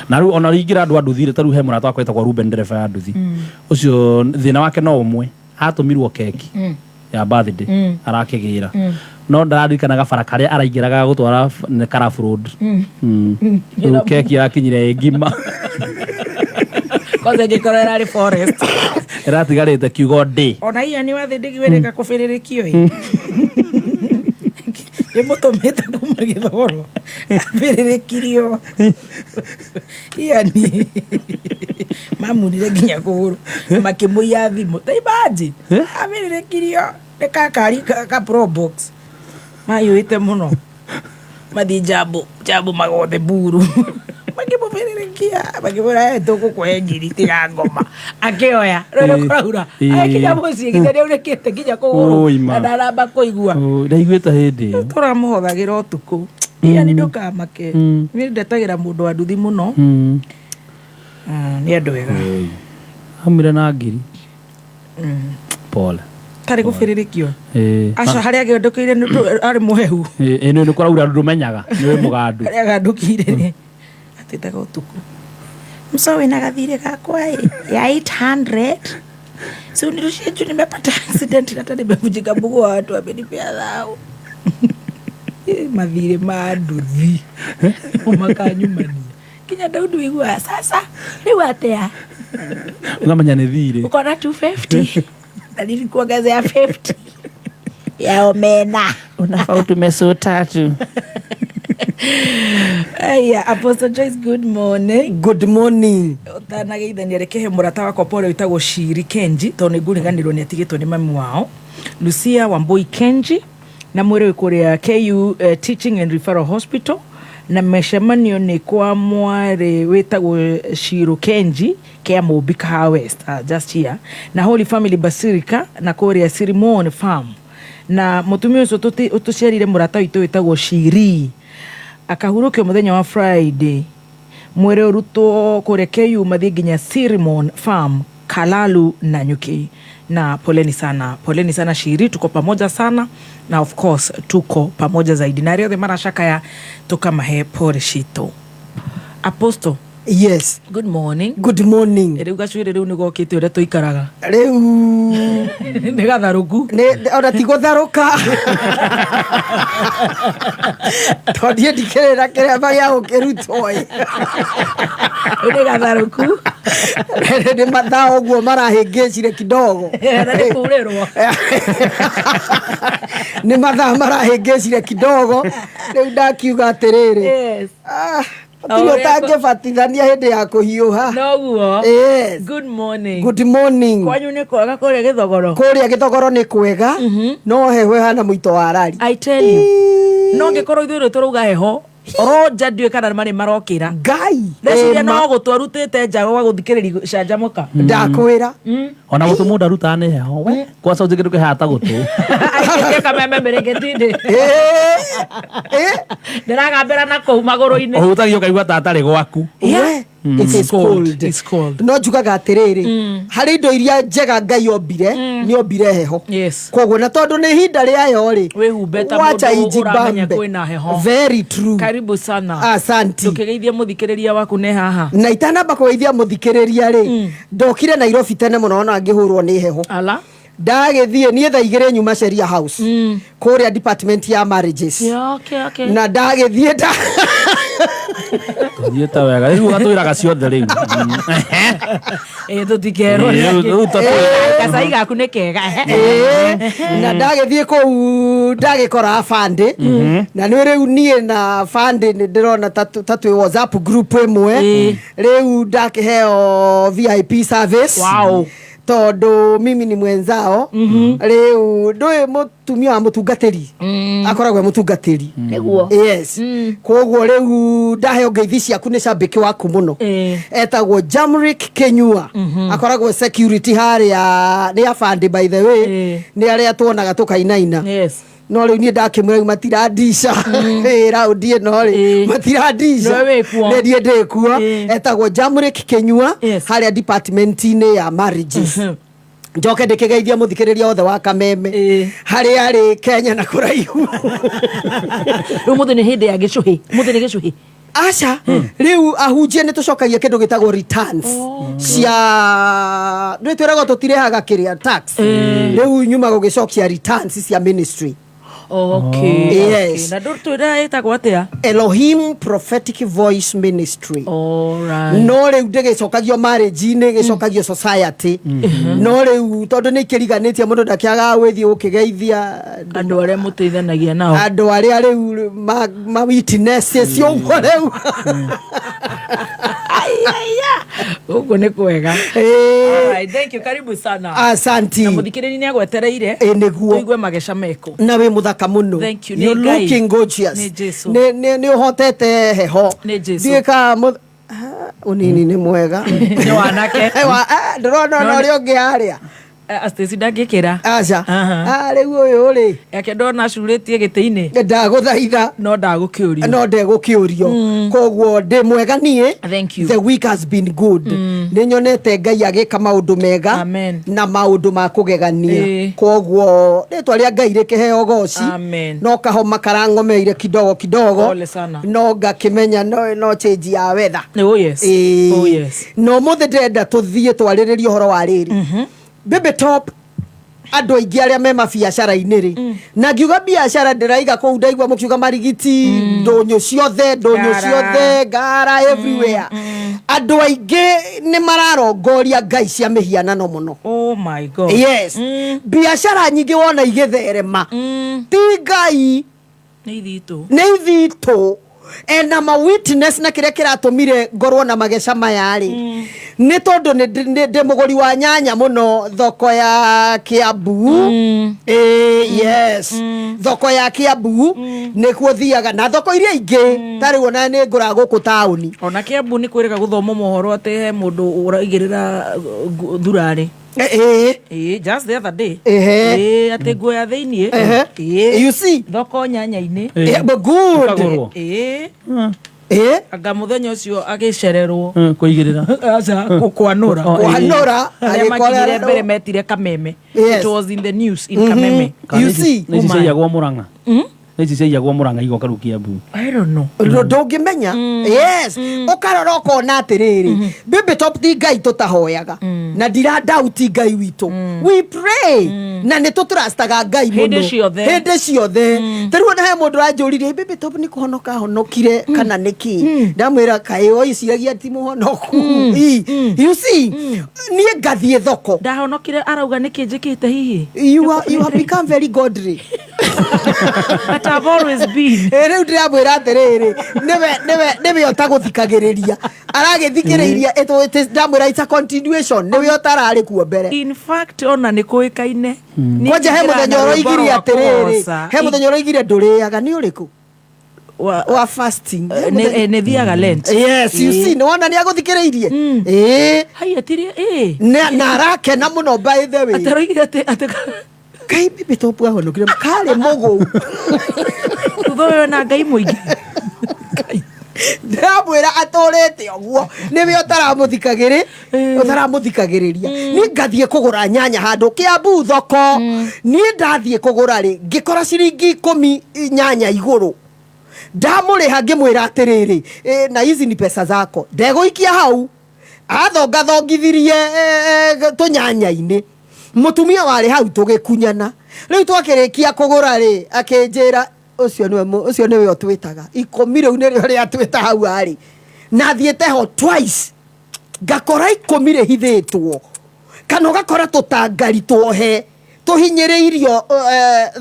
na ru ona ringira andu anduthire taru he murata wakwa etagwo Ruben ndereba ya nduthi ucio thina wake no umwe atumirwo keki ya birthday arakigira no ndaririkanaga bara karia araingiraga gutwara Karafu Road keki yakinyire ngima kwanza ngikorera ri forest iratigarite kiugo ndi ona iya ni wathindigi wereka kubiririkio mutumite kuma Githoro abiririkirio yani mamunire nginya kuguru makimuia thimu taibaji abiririkirio nekakari ka pro box mayuite muno mathi jambo magothe buru magibubiririkia magibura tuku kwe ngiri tiga ngoma akioya rero kuraura akinya muci githeri urekete nginya kuguru na ndaramba kuigua ndaiguite hindi turamuhothagira utuku yani ndukamake ni ndetagira mundu wa nduthi muno ni andu wega amire na ngiri pole kari gubiririkio aca haria giondokeire ari muhehu ni kuraura ndumenyaga ni mugandu haria gandukire ni atitaga utuku mso wina gathire gakwa ya 800 so nirusheju nimepata accident na tani nimevunjika mguu wa watu amenipea dhao mathire manduthi umakanyumani kinya Daudi wigua sasa ni watea ngamanya ni thire uko na 250 na nilikuongezea 50 ya omena unafaa utume so tatu. Aya, Apostle Joyce, good morning. Good morning. Utanageitha ni arekehe murata wako pole witagwo Shiri Kenji tone nguriganirwo ni atigitwo ni mami wao Lucia Wambui Kenji na mwere wikuria KU Teaching and Referral Hospital na meshamanio ni kwa mware witagwo Shiro Kenji kia Mubika West just here na Holy Family Basilica na kuria Sirimon Farm na mutumio ucio utuciarire murata witu witagwo Shiri akahurukio muthenya wa Friday mwere uruto kuria KU mathi nginya Sirimon Farm Kalalu na Nyuki na poleni sana Shiri, tuko pamoja sana na of course tuko pamoja zaidi na riothe marashaka ya tukamahe pole shito. Apostle, yes, good morning. Riu gacwire riu nigokite ure tuikaraga riu ni gatharuku ona ti gutharuka tondie ndikirira kiria magia ukirutwo ni gatharuku ni mathaa uguo marahingicire kidogo na ni kurirwo ni mathaa marahingicire kidogo riu ndakiuga atiriri yes Tino tange fatithania hindi ya kuhiuha. Noguo. Yes. Good morning. Good morning. Kwanyu ni kwega kuria Githogoro? Kuria Githogoro ni kwega. No heho hana muito wa rari. I tell you. No ngikorwo ithuĩ turuga heho. Roja ndiwe kana mari marokira. Ngai. Ndeciria no gutwarutite nja gwa guthikiriria canjamuka. Ndakwira. Ona gutu mundu arutane heho we. Kwa sababu ngiruke hata gutu. Kameme merengetinde. Ndiragambira na kou maguru-ini. Uhutagio kaigua tatari gwaku. It is cold. It's cold. No njugaga atiriri. Hari indo iria njega Ngai ombire, ni ombire heho. Yes. Koguo na tondu ni hinda riayo ri. Wihumbe ta mundu uramenya kwina heho. Very true. Karibu sana. Asante. Tukigeithia muthikiriria waku ne haha. Na itanamba kugeithia muthikiriria ri. Ndokire Nairobi tene muno na ngihurwo ni heho. Ala. Ndagithie nie tha igire nyuma Sheria House. Kuria department ya marriages. Yeah, okay. Na ndagithie Yeta wega. Riu gatwiraga ciothe riu. Tutikero. Kasai gaku ni kega. Na ndagithie kou ndagikora afande. Na ni riu nie na afande ni ndirona tatu WhatsApp group imwe. Riu ndakiheo VIP service. Wow. Todo mimi ni mwenzao. Riu ndoe mutumia wa mutungatiri. Akoragwe mutungatiri. Niguo. Yes. Koguo riu ndaheo ngeithi ciaku ni cambiki waku muno. Etagwo Jamrick Kenyua. Akoragwe security haria ni afande by the way. Ni aria tuonaga tukainaina. Yes. No riu ni ndakimwira matiradisha raundi no ri matiradisha ne die ndekuo etagwo Jamrick Kenyua haria department ni ya marriages. Njoke ndikigeithia muthikiriria othe wa Kameme hari ari Kenya na kuraihu. Riu muthe ni hindi ya gicuhi. Muthe ni gicuhi. Acha riu ahunjie ni tucokagia kindu gitagwo returns cia ndu twirago tutirehaga kiria tax. Riu nyuma gugicokia returns cia ministry. Okay. Yes. Na ndurutira etagwo atia? Elohim Prophetic Voice Ministry. Alright. No riu ndigicokagio marriage-ini gicokagio society. No riu tondu ni kiriganitie mundu ndakiaga gwithie ukigeithia andu aria muteithanagia nao. Andu aria riu ma witnesses cio riu. Ugo ni kwega. Alright, thank you. Karibu sana. Asante. Na muthikiriria ni agwetereire. Niguo. Tuigue magesha meko. Na we muthaka muno. Thank you. You're looking gorgeous. Ni Jesu. Ni uhotete heho. Ni Jesu. Ndika unini ni mwega. Ni wanake. Ndrona no ri ungi aria. Astesi ndangikira. Aca. Riu uyu ri. Yake ndona acurĩtie gĩtĩ-inĩ. Ndaguthaitha. No ndagũkĩũrio. No ndegũkĩũrio. Koguo ndĩ mwega niĩ. Thank you. The week has been good. Nĩ nyonete Ngai agĩka maũndũ mega. Amen. Na maũndũ ma kũgegania. Koguo rĩtwa rĩa Ngai rĩkĩheo goci. Amen. No kahoma karangomeire kidogo. Pole sana. No ngakĩmenya no change ya weather. Oh yes. Oh yes. No mũthĩ ndĩrenda tũthiĩ twarĩrĩrie ũhoro wa rĩrĩ. Baby top andu aingi aria me mabiacara-ini ri na ngiuga biacara ndiraiga kou ndaigua mukiuga marigiti ndonyo ciothe ngara everywhere andu aingi ni mararongoria ngai cia mihianano muno. Oh my God. Yes. Biacara nyingi wona igitherema ti ngai ni ithitu ena ma witness na kiria kiratumire ngorwo na mageca maya ri ni tondu ni muguri wa nyanya muno thoko ya Kiambu. Yes. Thoko ya Kiambu ni kuothiaga na thoko iria ingi tari wona ni ngura guku tauni ona Kiambu ni kwirika guthoma mohoro ati he mundu uraigirira thurari. Just the other day. Ati nguo ya thiini. You see? Thoko nyanya-ini. But good. anga muthenya ucio agicererwo kuigirira acha kwanura agikora mbere metire Kameme. It was in the news in Kameme. You see, niciagwo Murang'a niciagwo Murang'a igo karukia bu I don't know ndungimenya. Yes, ukarora ukona atiriri Baby Top ti Ngai tutahoyaga na ndira doubt Ngai witu. We pray na ni tuturastaga Ngai muno hende ciothe. Tariu na he mundu ranjuririe Baby Top ni kuhonoka honokire kana niki ndamwira kai oiciragia ti muhonoku. You see, ni ngathie thoko ndahonokire arauga niki njikite hihi. You have become very godly. But I've always been. Riu ndiramwira atiriri niwe otaguthikagiriria aragithikiriria ndamwira it's a continuation niwe otarari kuo mbere. In fact ona ni kuikaine kwanja he muthenya uroigire atiriri he muthenya uroigire nduriaga ni uriku wa fasting ne thiaga Lent. Yes, you see no wona ni aguthikiririe hai atirie na arakena muno by the way ataroigire ate Kai Baby Top ahonokire kale mugu uthoyo na Ngai muingi ndamwira atorete oguo niwe otaramuthikagiriria ni ngathie kugura nyanya handu Kiambu thoko ni ndathie kugura ri ngikora ciringi 10 nyanya iguru ndamuriha ngimwira atiriri na hizi ni pesa zako ndeguikia hau athongithirie tunyanya-ini mutumia wari hau tugikunyana riu twakirikia kugura ri akinjira ucio niwe otwitaga ikumi riu nirio ria twita hau ari na thiete ho twice ngakora ikumi rihithitwo kana ugakora tutangaritwo he tuhinyiriirio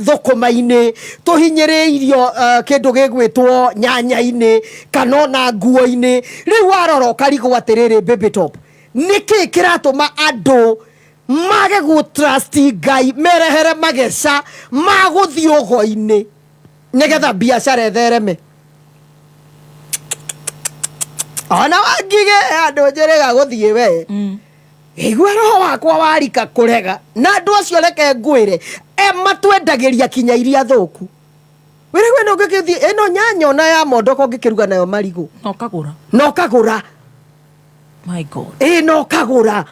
thukuma-ini tuhinyiriirio kindu gigwitwo nyanya-ini kana na nguo-ini riu warora ukarigwo atiriri Baby Top niki kiratuma andu mage gu trust Ngai merehere mageca maguthi ugo-ini nigetha biacara ethereme. Ona wangige andu njirega guthie we igwe roho wakwa warika kurega na andu acio reke ngwire matwendagiria kinya iria thuku wirigwe no ngikithie ino nyanya ona ya mondoko ngikiruga nayo marigu no kagura my God no kagura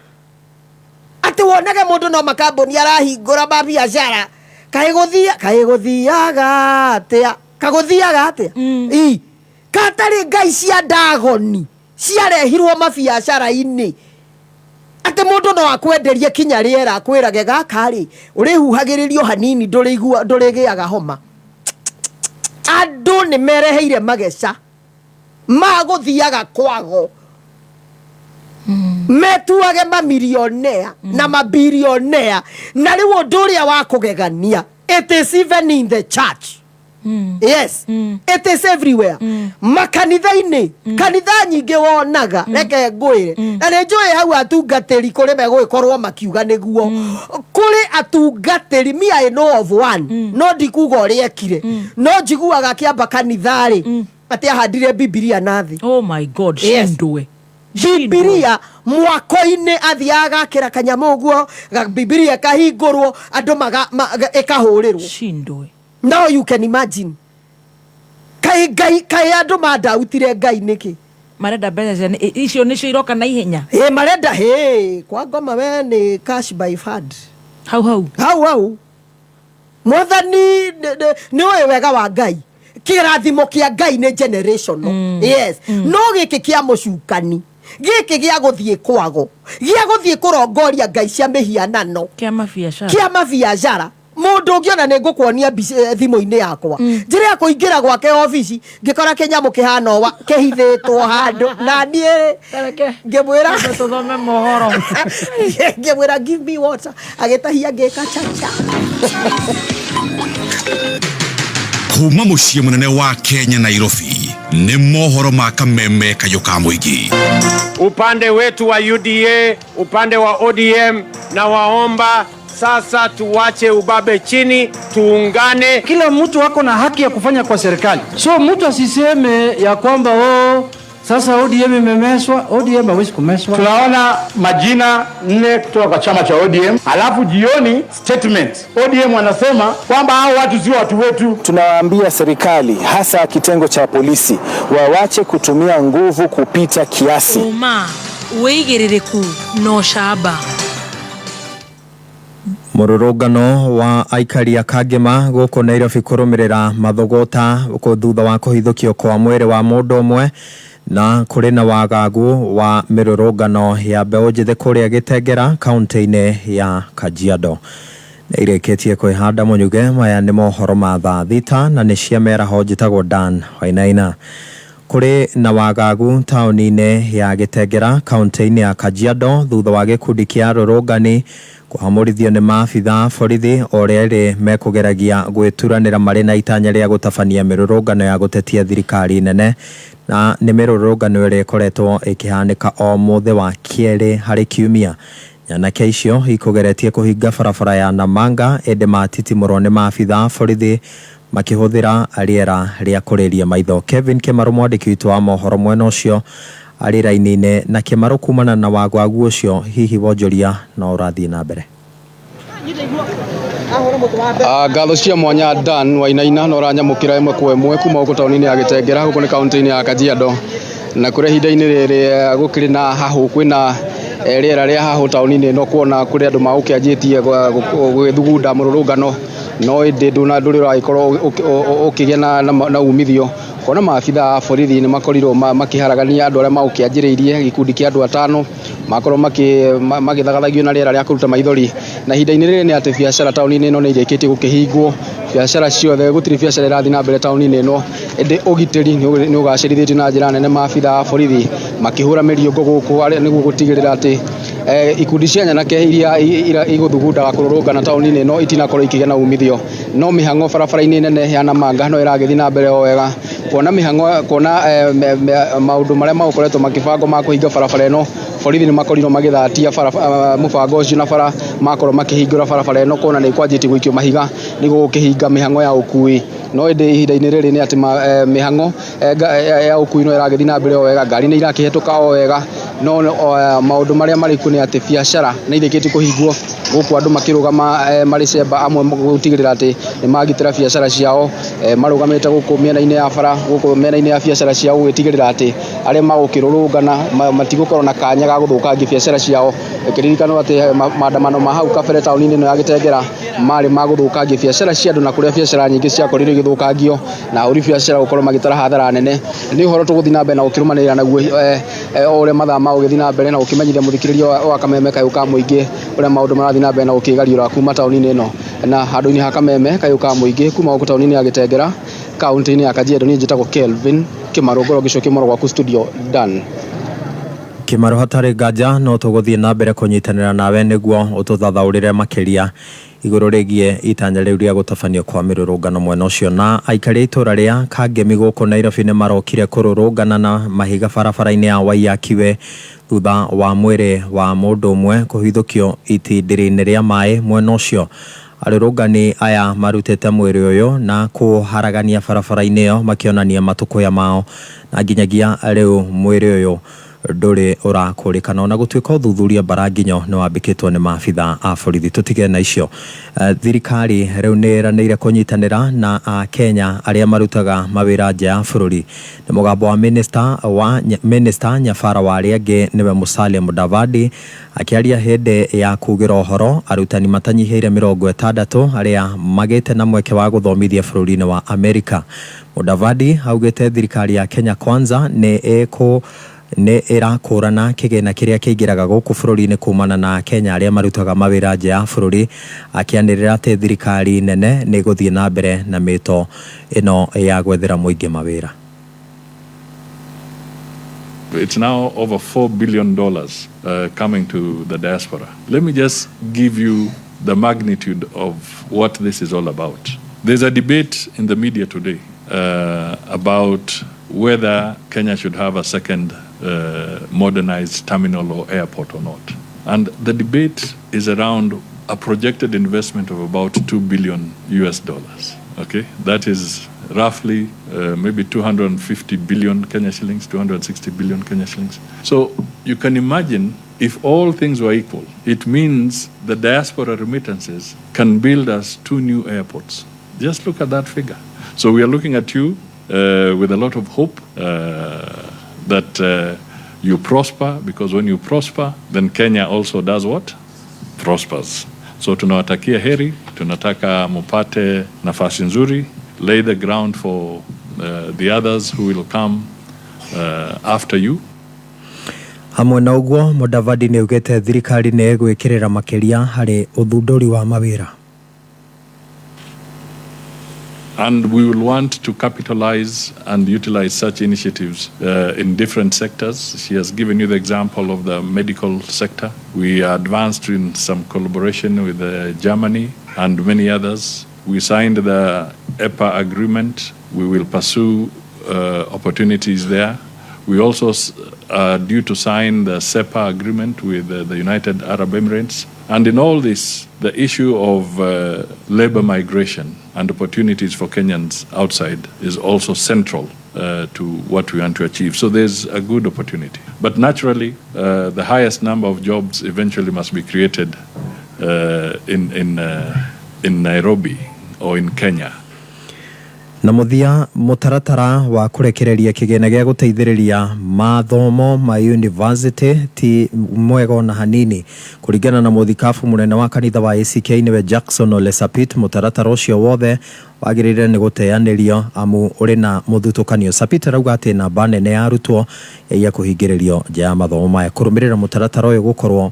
ati wonage mundu no makambuni arahingura mabiacara kaiguthiaga atia katari Ngai cia ndagoni ciarehirwo mabiacara-ini ati mundu no akwenderie kinya riera akwirage gakari urihuhagiririo hanini ndurigiaga homa. Andu ni mereheire mageca maguthiaga kwago metuage mamilionea na mabilionea na riu undu uria wa kugegania it is even in the church. Yes, it is everywhere. Makanitha-ini kanitha nyingi wonaga reke ngwire na ni njui hau atungatiri kuri megwikorwo makiuga niguo kuri atungatiri me I know of one no ndikuga uria ekire no njiguaga kiamba kanithari ati ahandire Bibilia nathi. Oh my God, shindwe Bibilia mwako-ini athiaga kira kanyamu guo Bibilia kahingurwo andu ikahurirwo shindwe. Now you can imagine kai andu mandautire Ngai niki marenda mbeca icio nicio iroka na ihenya marenda kwa ngoma we ni cash by fund hau mwathani ni we wega wa Ngai kirathimo kia Ngai ni generation yes no giki kia mucukani giki gia guthie kwago gia guthie kurongoria Ngai cia mihianano kia mabiacara mundu ungiona ni ngukuonia thimu-ini yakwa njira ya kuingira gwake ofici ngikora kinyamu kihana wa kihithitwo handu na nie ngimwira tuthome mohoro ngimwira give me water agitahia ngika chacha. Kuma muciĩ munene wa Kenya Nairobi ni mohoro ma Kameme Kayuka Muigi. Upande wetu wa UDA, upande wa ODM na waomba sasa tuwache ubabe chini, tuungane. Kila mtu wako na haki ya kufanya kwa serikali. So mtu asiseme ya kwamba Sasa ODM imemeswa, ODM hawezi kumeswa. Tunaona majina 4 kutoka kwa chama cha ODM, alafu jioni statement ODM wanasema kwamba hao watu sio watu wetu. Tunawaambia serikali hasa kitengo cha polisi wawache kutumia nguvu kupita kiasi. Uigiririku no shaba. Mururungano wa aikari a Kangema guku Nairobi kurumirira mathogota ko thutha wa kuhithukio kwa mwiri wa mundu umwe na kuri na wagagu wa mirurungano ya mbeu njithe kuria Gitengera kaunti-ini ya Kajiado nĩirĩkĩtie kwĩhanda mũnyuge. Maya nĩ mohoro ma thaa thita na nĩ cia meraho njĩtagwo Dan Wainaina. Kũrĩ na wagagu taũni-inĩ ya Gitengera kaunti-inĩ ya Kajiado thutha wa gĩkundi kĩa arũrũngani kuhamurithio nĩ maabitha borithi ũrĩa ĩrĩ mekũgeragia gwĩturanĩra marĩ na itanya rĩa gũtabania mĩrũrũngano ya gũtetia thirikari nene, na nĩ mĩrũrũngano ĩrĩa ĩkoretwo ĩkĩhanĩka o mũthĩ wa kerĩ harĩ kiumia. Nyanake icio ikũgeretie kũhinga barabara ya Namanga ĩndĩ matitimũrwo nĩ maabitha borithi makĩhũthĩra rĩera rĩa kũrĩria maitho. Kevin Kĩmarũ mwandĩki witũ wa mohoro mwena ũcio arĩ raini-inĩ na Kĩmarũ kumana na wagagu ũcio hihi wonjoria no ũrathiĩ na mbere. Ngatho cia mwanya Dan Wainaina no ranyamũkĩra ĩmwe kwa ĩmwe kuma gũkũ taũni-inĩ ya Gitengera gũkũ nĩ kaunti-inĩ ya Kajiado, na kũrĩa ihinda-inĩ rĩrĩ gũkĩrĩ na hahũ kwĩna rĩera rĩa hahũ taũni-inĩ no kuona kũrĩ andũ magũkĩanjĩtie gwĩthugunda mũrũrũngano no ĩndĩ ndũrĩ ũragĩkorwo ũkĩgĩa na umithio. Kuona maabitha borithi nĩ makorirwo makĩharagania andũ arĩa magũkĩanjĩrĩirie gĩkundi kĩa andũ 5 makorwo magĩthagathagio na rĩera rĩa kũruta maithori, na ihinda-inĩ rĩrĩ nĩ atĩ biacara taũni-inĩ ĩno nĩ irĩkĩtie gũkĩhingwo. Biacara ciothe gũtirĩ biacara ĩrathiĩ na mbere taũni-inĩ ĩno, ĩndĩ ũgitĩri nĩ ũgacĩrithĩtio na njĩra nene, maabitha borithi makĩhũra mĩriũngũ gũkũ nĩguo gũtigĩrĩra atĩ ikundi cia nyanake iria igũthugundaga kũrũrũngana taũni-inĩ ĩno itinakorwo ikĩgĩa na umithio. No mĩhang'o barabara-inĩ nene ya Namanga no ĩragĩthiĩ na mbere o wega, kuona maũndũ marĩa magũkoretwo makĩbangwo ma kũhinga barabara ĩno borithi nĩ makorirwo magĩthatia mũbango ũcio na bara makorwo makĩhingũra barabara ĩno kuona nĩ kwanjĩtie gũikio mahiga nĩguo gũkĩhinga mĩhang'o ya ũkui. No ĩndĩ ihinda-inĩ rĩrĩ nĩ atĩ mĩhang'o ya ũkui no ĩragĩthiĩ na mbere o wega, ngari nĩ irakĩhetũka o wega, no maũndũ marĩa marĩ kuo nĩ atĩ biacara nĩ irĩkĩtie kũhingwo gũkũ andũ makĩrũgama marĩ cemba amwe gũtigĩrĩra atĩ nĩ magitĩra biacara ciao marũgamĩte gũkũ mĩena-inĩ ya bara, gũkũ mĩena-inĩ ya biacara ciao gũgĩtigĩrĩra atĩ arĩa magũkĩrũrũngana matigũkorwo na kanya ga gũthũkangia biacara ciao. Kĩririkanwo atĩ maandamano ma hau kabere taũni-inĩ ĩno ya Gitengera marĩ ma gũthũkangia biacara cia andũ, na kũrĩa biacara nyingĩ ciakorirwo igĩthũkangio na ahũri biacara gũkorwo magĩtara hathara nene. Nĩ ũhoro tũgũthiĩ na mbere na gũkĩrũmanĩrĩra naguo o ũrĩa mathaa magũgĩthiĩ na mbere na gũkĩmenyithia mũthikĩrĩria wa Kameme Kayũ ka Mũingĩ ũrĩa maũndũ marathiĩ na mbere na gũkĩgariũra kuma taũni-inĩ ĩno. Na handũ-inĩ ha Kameme Kayũ ka Mũingĩ kuma gũkũ taũni-inĩ ya Gitengera kaunti-inĩ ya Kajiado, niĩ njĩtagwo Kelvin Kĩmarũ, ngorwo ngĩcokia mũro gwaku studio Dan. Kĩmarũ hatarĩ nganja no tũgũthiĩ na mbere kũnyitanĩra nawe nĩguo ũtũthathaũrĩre makĩria igũrũ rĩgiĩ itanya rĩu rĩa gũtabanio kwa mĩrũrũngano mwena ũcio. Na aikari itũra rĩa Kangemi gũkũ Nairobi nĩ marokire kũrũrũngana na mahiga barabara-inĩ ya Waiyakiwe thutha wa mwĩrĩ wa mũndũ ũmwe kũhithũkio itindiĩ-inĩ rĩa maĩ mwena ũcio. Arũrũngani aya marutĩte mwĩrĩ ũyũ na kũharagania barabara-inĩ ĩyo makĩonania matũkũya mao, na nginyagia rĩu mwĩrĩ ũyũ ndũrĩ ũrakũrĩkana ona gũtuĩka ũthuthuria Baranginyo nĩ wambĩkĩtwo nĩ maabitha a borithi. Tũtige na icio. Thirikari rĩu nĩ ĩranĩire kũnyitanĩra na Akenya arĩa marutaga mawĩra nja ya bũrũri. Nĩ mũgambo wa Minister Nyabara wa arĩa angĩ nĩwe Musalia Mudavadi akĩaria hĩndĩ ya kugĩra ũhoro arutani matanyihĩire 60 arĩa magĩte na mweke wa gũthomithia bũrũri-inĩ wa Amerika. Mudavadi augĩte thirikari ya Kenya Kwanza nĩ ĩrakũrana kĩgĩna kĩrĩa kĩingĩraga gũkũ bũrũri-inĩ kumana na Kenya arĩa marutaga mawĩra nja ya bũrũri, akĩanĩrĩra atĩ thirikari nene nĩ gũthiĩ na mbere na mĩto ĩno ya gwethera mũingĩ mawĩra. It's now over $4 billion coming to the diaspora. Let me just give you the magnitude of what this is all about. There's a debate in the media today about whether Kenya should have a second modernized terminal or airport or not. And the debate is around a projected investment of about $2 billion. Okay, that is roughly maybe 250 billion Kenya shillings, 260 billion Kenya shillings. So you can imagine if all things were equal, it means the diaspora remittances can build us 2 new airports. Just look at that figure. So we are looking at you with a lot of hope that you prosper, because when you prosper, then Kenya also does what? Prospers. So tunawatakia heri, tunataka mupate nafasi nzuri, lay the ground for the others who will come after you. Hamwe na uguo Mudavadi ni ugete thirikari ni gwikirira makiria hari uthunduri wa mawira. And we will want to capitalize and utilize such initiatives in different sectors. She has given you the example of the medical sector. We advanced in some collaboration with Germany and many others. We signed the EPA agreement. We will pursue opportunities there. We also are due to sign the SEPA agreement with the United Arab Emirates. And in all this, the issue of labor migration and opportunities for Kenyans outside is also central to what we want to achieve. So there's a good opportunity. But naturally, the highest number of jobs eventually must be created in Nairobi or in Kenya. Na muthia mutaratara wa kurekereria kigena gya guteithiriria mathomo ma university ti mwega na hanini kuringana na muthikafu munene wa kanitha wa ACK niwe Jackson Ole Sapit. Mutaratara ucio wothe wagirire ni guteanirio amu uri na muthutukanio. Sapit rauga ati namba nene ya arutwo ya kuhingiririo nja ya mathomo maya kurumirira mutaratara uyu gukorwo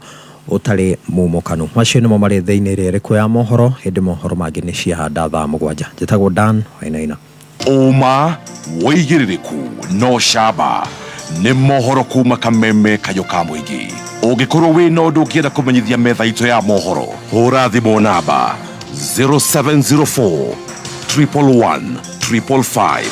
utari mumukanu. Macio nimo mari thiini rĩrĩkũ ya mohoro hindi mohoro mangi ni ciahanda thaa 7. Njĩtagwo Dan Wainaina. Uma woigĩrĩrĩku no shaba nĩ mohoro kuma Kameme Kayoka Mũingĩ. Ũngĩkorwo wĩna ũndũ ũngĩenda kũmenyithia metha itũ ya mohoro, hũra thimũ namba 0704 111 555.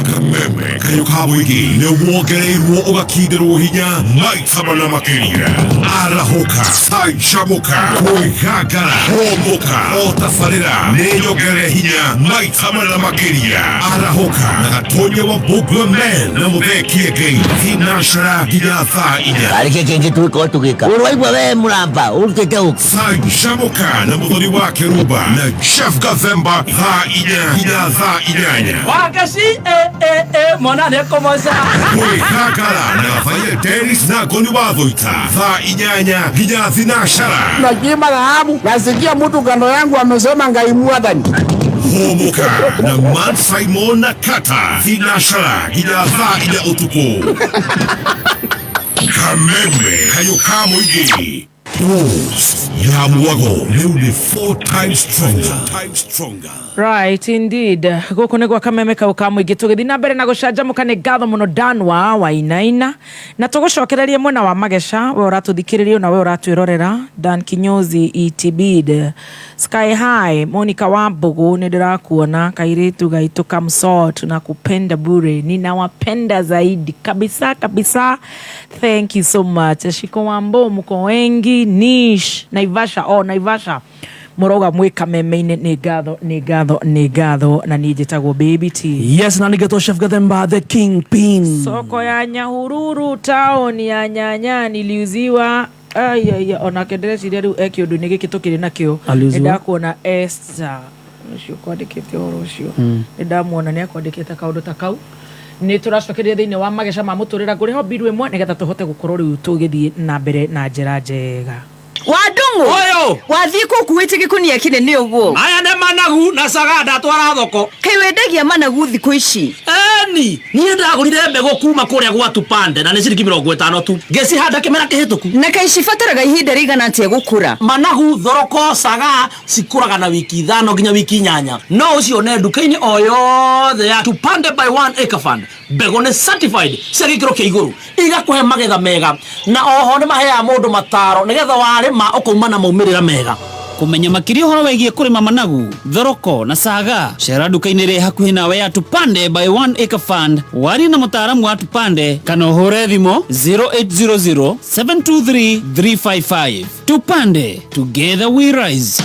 Kameme Kayoka Mũingĩ nĩ wongereirwo ũgakindĩrwo hinya maita mana makĩria. Arahoka, canjamũka, kwĩgangara, homboka, o tabarĩra nĩ nyongere hinya maita mana makĩria. Arahoka na Gatonye wa Bogwa Men na Mũthee Ngai thinacara nginya thaa 4. Arĩke kĩngĩ twĩko tũgĩka. Ũraigua we mũramba ũrutĩte ũũ. Canjamũka na mũthoni wa Kĩrumba na Chef Gathemba thaa 4 nginya thaa 8. Wagaci mwana ne komoza. Kwĩgangara na Vaile Dennis na Goni wa Thũita thaa 8 nginya thinacara. Najima dhahabu nasikia mtu kando yangu amesema Ngai Mwathani. Homoka na Man Simon na Kata thinacara nginya thaa 4 ũtukũ. Kameme Kayoka Mũingĩ. Dose ya mwago leo ni 4 times stronger. Right, indeed. Goko nĩ gwa Kameme Kayoka Mũingĩ tũgĩthiĩ na mbere na gũcanjamũka nĩ ngatho mũno Dan wa Wainaina na tũgũcokereria mwena wa Magesha we ũratũthikĩrĩria na we ũratwĩrorera Dan Kinyozi ETB Sky High Monica Wambugu nĩ ndĩrakuona kairitu gaitũ Kamsot na kupenda bure ninawapenda zaidi kabisa kabisa. Thank you so much. Shiko Wambo mko wengi Nish Naivasha Moroga mwe Kameme-inĩ nĩ ngatho na niĩ njĩtagwo Baby T. Yes, na nĩgetwo Chef Gathemba the Kingpin. Soko ya Nyahururu town ya nyanya niliuziwa ona kendereciria rĩu kĩũndũ nĩ gĩkĩ tũkĩrĩ nakĩo. Nĩndakuona Esther ũcio kwandĩkĩte ũhoro ũcio. Nĩndamuona nĩ akwandĩkĩte kaũndũ ta kau. Nĩ tũracokereria thĩinĩ wa Magesha ma mũtũrĩra ngũrĩho mbiru ĩmwe nĩgetha tũhote gũkorwo rĩu tũgĩthiĩ na mbere na njĩra njega. Wadungu oyo wathii kukuite gikunia kinene uguo. Aya ne managu na sagada twara thoko. Kai wendagia managu thiku ici. Ni ndagurire mbego kuma kuria gwa tupande na nĩ ciringi 50 tu. Ngeci handa kimera kihituku. Na kai cibataraga ihinda rigana atia gukura. Managu thoroko saga cikuraga na wiki 5 nginya wiki 8. No ucio ne nduka-inĩ o yothe ya Tupande by 1 Acre Fund. Mbego nĩ certified cia gĩkĩro kĩa igũrũ. Igakuhe magetha mega na oho nĩ maheaga mũndũ mataro nĩgetha warĩma ũkauma na maumĩrĩra mega. kumenya makiria horo wegie kurima managu thoroko na saga cera nduka-inĩ ĩrĩ hakuhĩ nawe ya Tupande by 1 Acre Fund wari na mũtaaramu wa Tupande kana ũhũre thimũ 0800 723 355. Tupande, together we rise.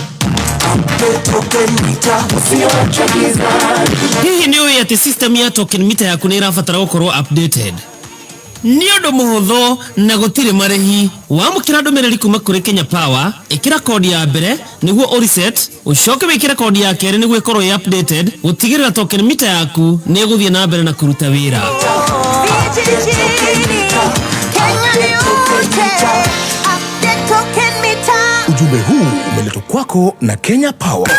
Hihi nĩ ũĩ atĩ system ya token meter yaku nĩ ĩrabatara gũkorwo updated? Nĩ ũndũ mũhũthũ na gũtirĩ marĩhi. Wamũkĩra ndũmĩrĩri kuma kũrĩ Kenya Power, ĩkĩra kodi ya mbere nĩguo ũreset, ũcoke wĩkĩre kodi ya kerĩ nĩguo ĩkorwo ĩ updated, gũtigĩrĩra token meter yaku nĩ ĩgũthiĩ na mbere na kũruta wĩra. Ujumbe huu umeletwa kwako na Kenya Power.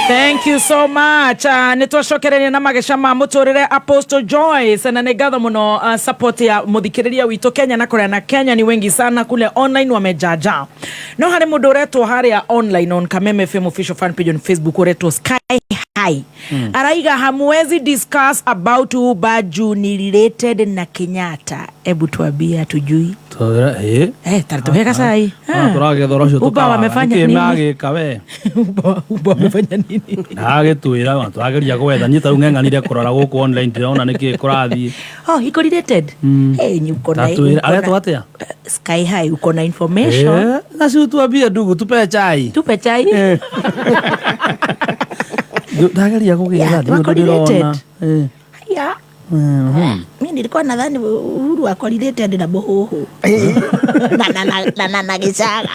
Thank you so much. Nitwashokerania na magesha ma muturire Apostle Joyce na negatho muno support ya muthikiriria wito Kenya na Korea na Kenya ni wengi sana kule online wamejaja. No hari mundu uretwo haria online on Kameme FM official fan page on Facebook uretwo Sky High. Araiga hamwezi discuss about Uber ni related na Kenyatta. Ebu tuambie tujui. Taratuheka sai. Turagethora ucio Uber wamefanya nini? Kimagika we. Uber wamefanya nini? Agitwira watu ageria gwetha nyita rungenganire kurora guku online ndiraona niki kurathi. Oh, iko related. Ni uko na. Aletwa atia? Sky High uko na information. Na si tuambie ndugu tupe chai. Tupe chai. Ndageria kugira ndirona. Ya. Mimi nilikuwa nadhani Uhuru wako related na Bohoho. na Gisaga.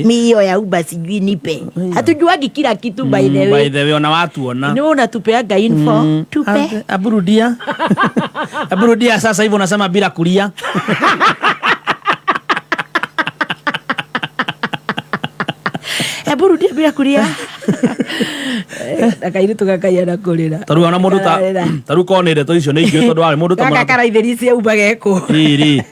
Mio ya Uber sijui nipe. Hatujuagi kila kitu by the way. By the way ona watu ona. Ni unatupeaga info. Tupe. Aburudia. Aburudia sasa hivi unasema bila kulia. Aburudia bila kulia. Akaire tukakaya na kurira. Taru ona mundu taru konire to icio ni ingĩ tondu wale mundu tamara. Kaka karaithĩrĩcia Uber geko. Iri.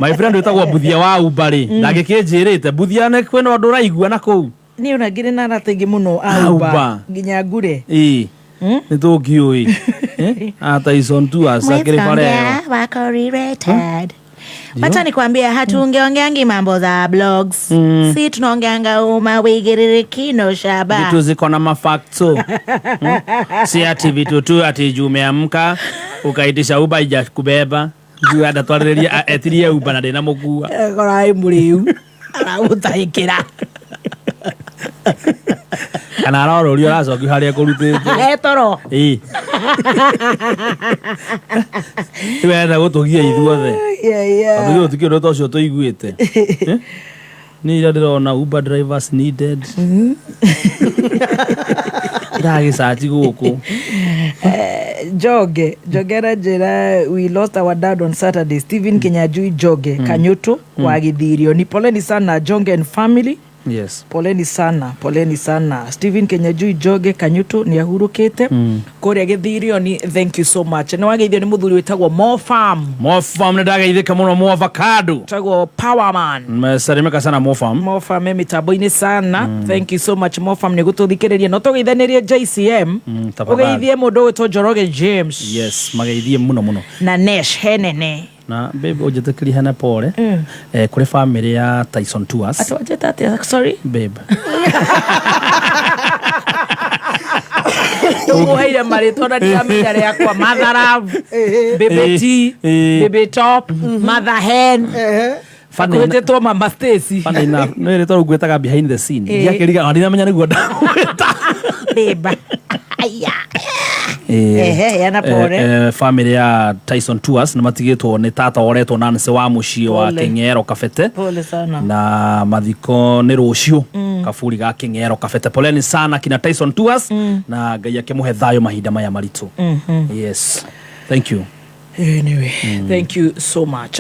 My friend wetagwo Buthia wa Uber ri. Ndagĩkĩnjĩrĩte Buthia ne kwena ũndũ ũraigua na kũu. Ni ona ngire na ratengi muno Uber. Nginya ngure. Ni tũngiũĩ. Tyson tu asakire pale. Wako related. Wacha nikwambie hatuongeongeangi mambo za blogs. Si tunaongeanga umawigiriri kino shaba. Vitu ziko na mafacto. Si ati vitu tu ati jumeamka ukaitisha Uber ija kubeba. Juu adatwariria etirie Uber na ndina mugua. Korai muriu. Ara utaikira. Kana roro rio racoki haria kurutite. Toro. Wenda gutugia ithuothe. Athuyo tukio ndo cio tuiguite. Ni ndirona Uber drivers needed. Ndagĩcaji gũkũ. Jogera jera we lost our dad on Saturday. Stephen Kenyajui Joge Kanyuto wa Githirio. Ni poleni sana Jonge and family. Yes. Poleni sana. Stephen Kenyajui Joge Kanyuto ni ahurukite. Korea Githirio ni thank you so much. Na wageithio ni muthuri wetagwo Mo Farm ni ndagaithika muno Mo Avocado. Tagwo Powerman. Mesarimeka sana Mo Farm. Mo Farm mitambo-ini sana. Thank you so much Mo Farm ni gututhikiriria no tugeithanirie JCM. Ugeithie mundu wetwo Njoroge James. Yes, mageithie muno. Na Nesh Henene. Na babe ujetekiri hana pole. Kuri family ya Tyson Tours. Atwajeta ati sorry babe. Uheire marĩtwa na ndiramenya rĩakwa Matharav, Baby T, Baby Top, Mother Hen. Fakwĩtĩtwo Mama Stacy. Funny enough, nĩ rĩtwa rĩu ngwĩtaga behind the scene. Ndiakĩriga ndinamenya nĩguo ndagwĩta. Babe. Aya. Yana pore. Family ya Tyson Tours nĩmatigĩtwo nĩ tata oretwo na nse wa mũciĩ wa Keng'ero Kabete. Pole sana. Na mathiko nĩ rũciũ. Kaburi ga Keng'ero Kabete. Poleni sana kina Tyson Tours na Ngai akĩmũhe thayũ mahinda maya maritũ. Yes. Thank you. Anyway, thank you so much.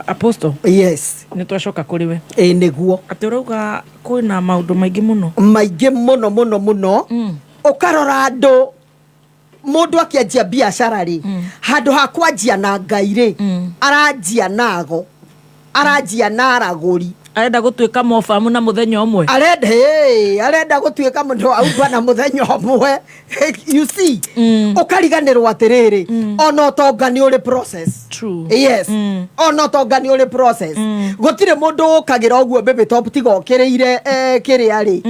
Apostle. Yes. Nitwashoka kuri we. Niguo. Ati urauga kwina maundu maingĩ muno. Maingĩ muno. Ukarora andu mundu akianjia biacara ri handu ha kwanjia na Ngai ri aranjia nago aranjia na araguri arenda gutuika mofamu na muthenya omwe arenda gutuika mundu auba na muthenya omwe you see ukariganirwo atiriri ona tongani uri process yes ona tongani uri process gutire mundu ukagira oguo baby top tigokireire kiria ri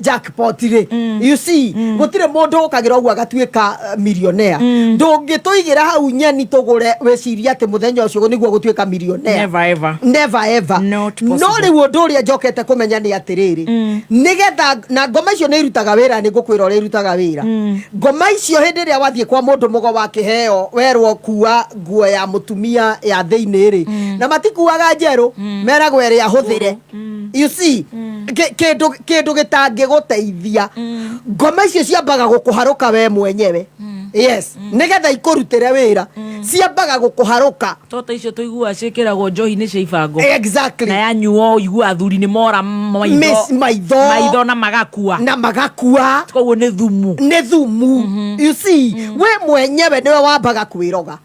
jackpot ri you see gutire mundu ukagira oguo agatuika millionaire ndungituigira hau nyeni tugure weciria ati muthenya ucio niguo gutuika millionaire never ever no riu undu uria njokete kumenya ni atiriri nigetha na ngoma icio ni irutaga wira ni ngukwira uria irutaga wira ngoma icio hindi ria wathie kwa mundu mugo wa kiheo werwo kuwa nguo ya mutumia ya thiini ri na matikuaga njeru meragwo eri ahuthire you see kindu gitangi guteithia ngoma icio ciambaga gukuharuka we mwenyewe yes nigetha ikurutire wira ciambaga gukuharuka tota icio tuigua cikiragwo njohi-ini cia ibango exactly na yanyuo igua athuri ni mora maitho na magakua koguo ni thumu you see we mwenyewe niwe wambaga kwiroga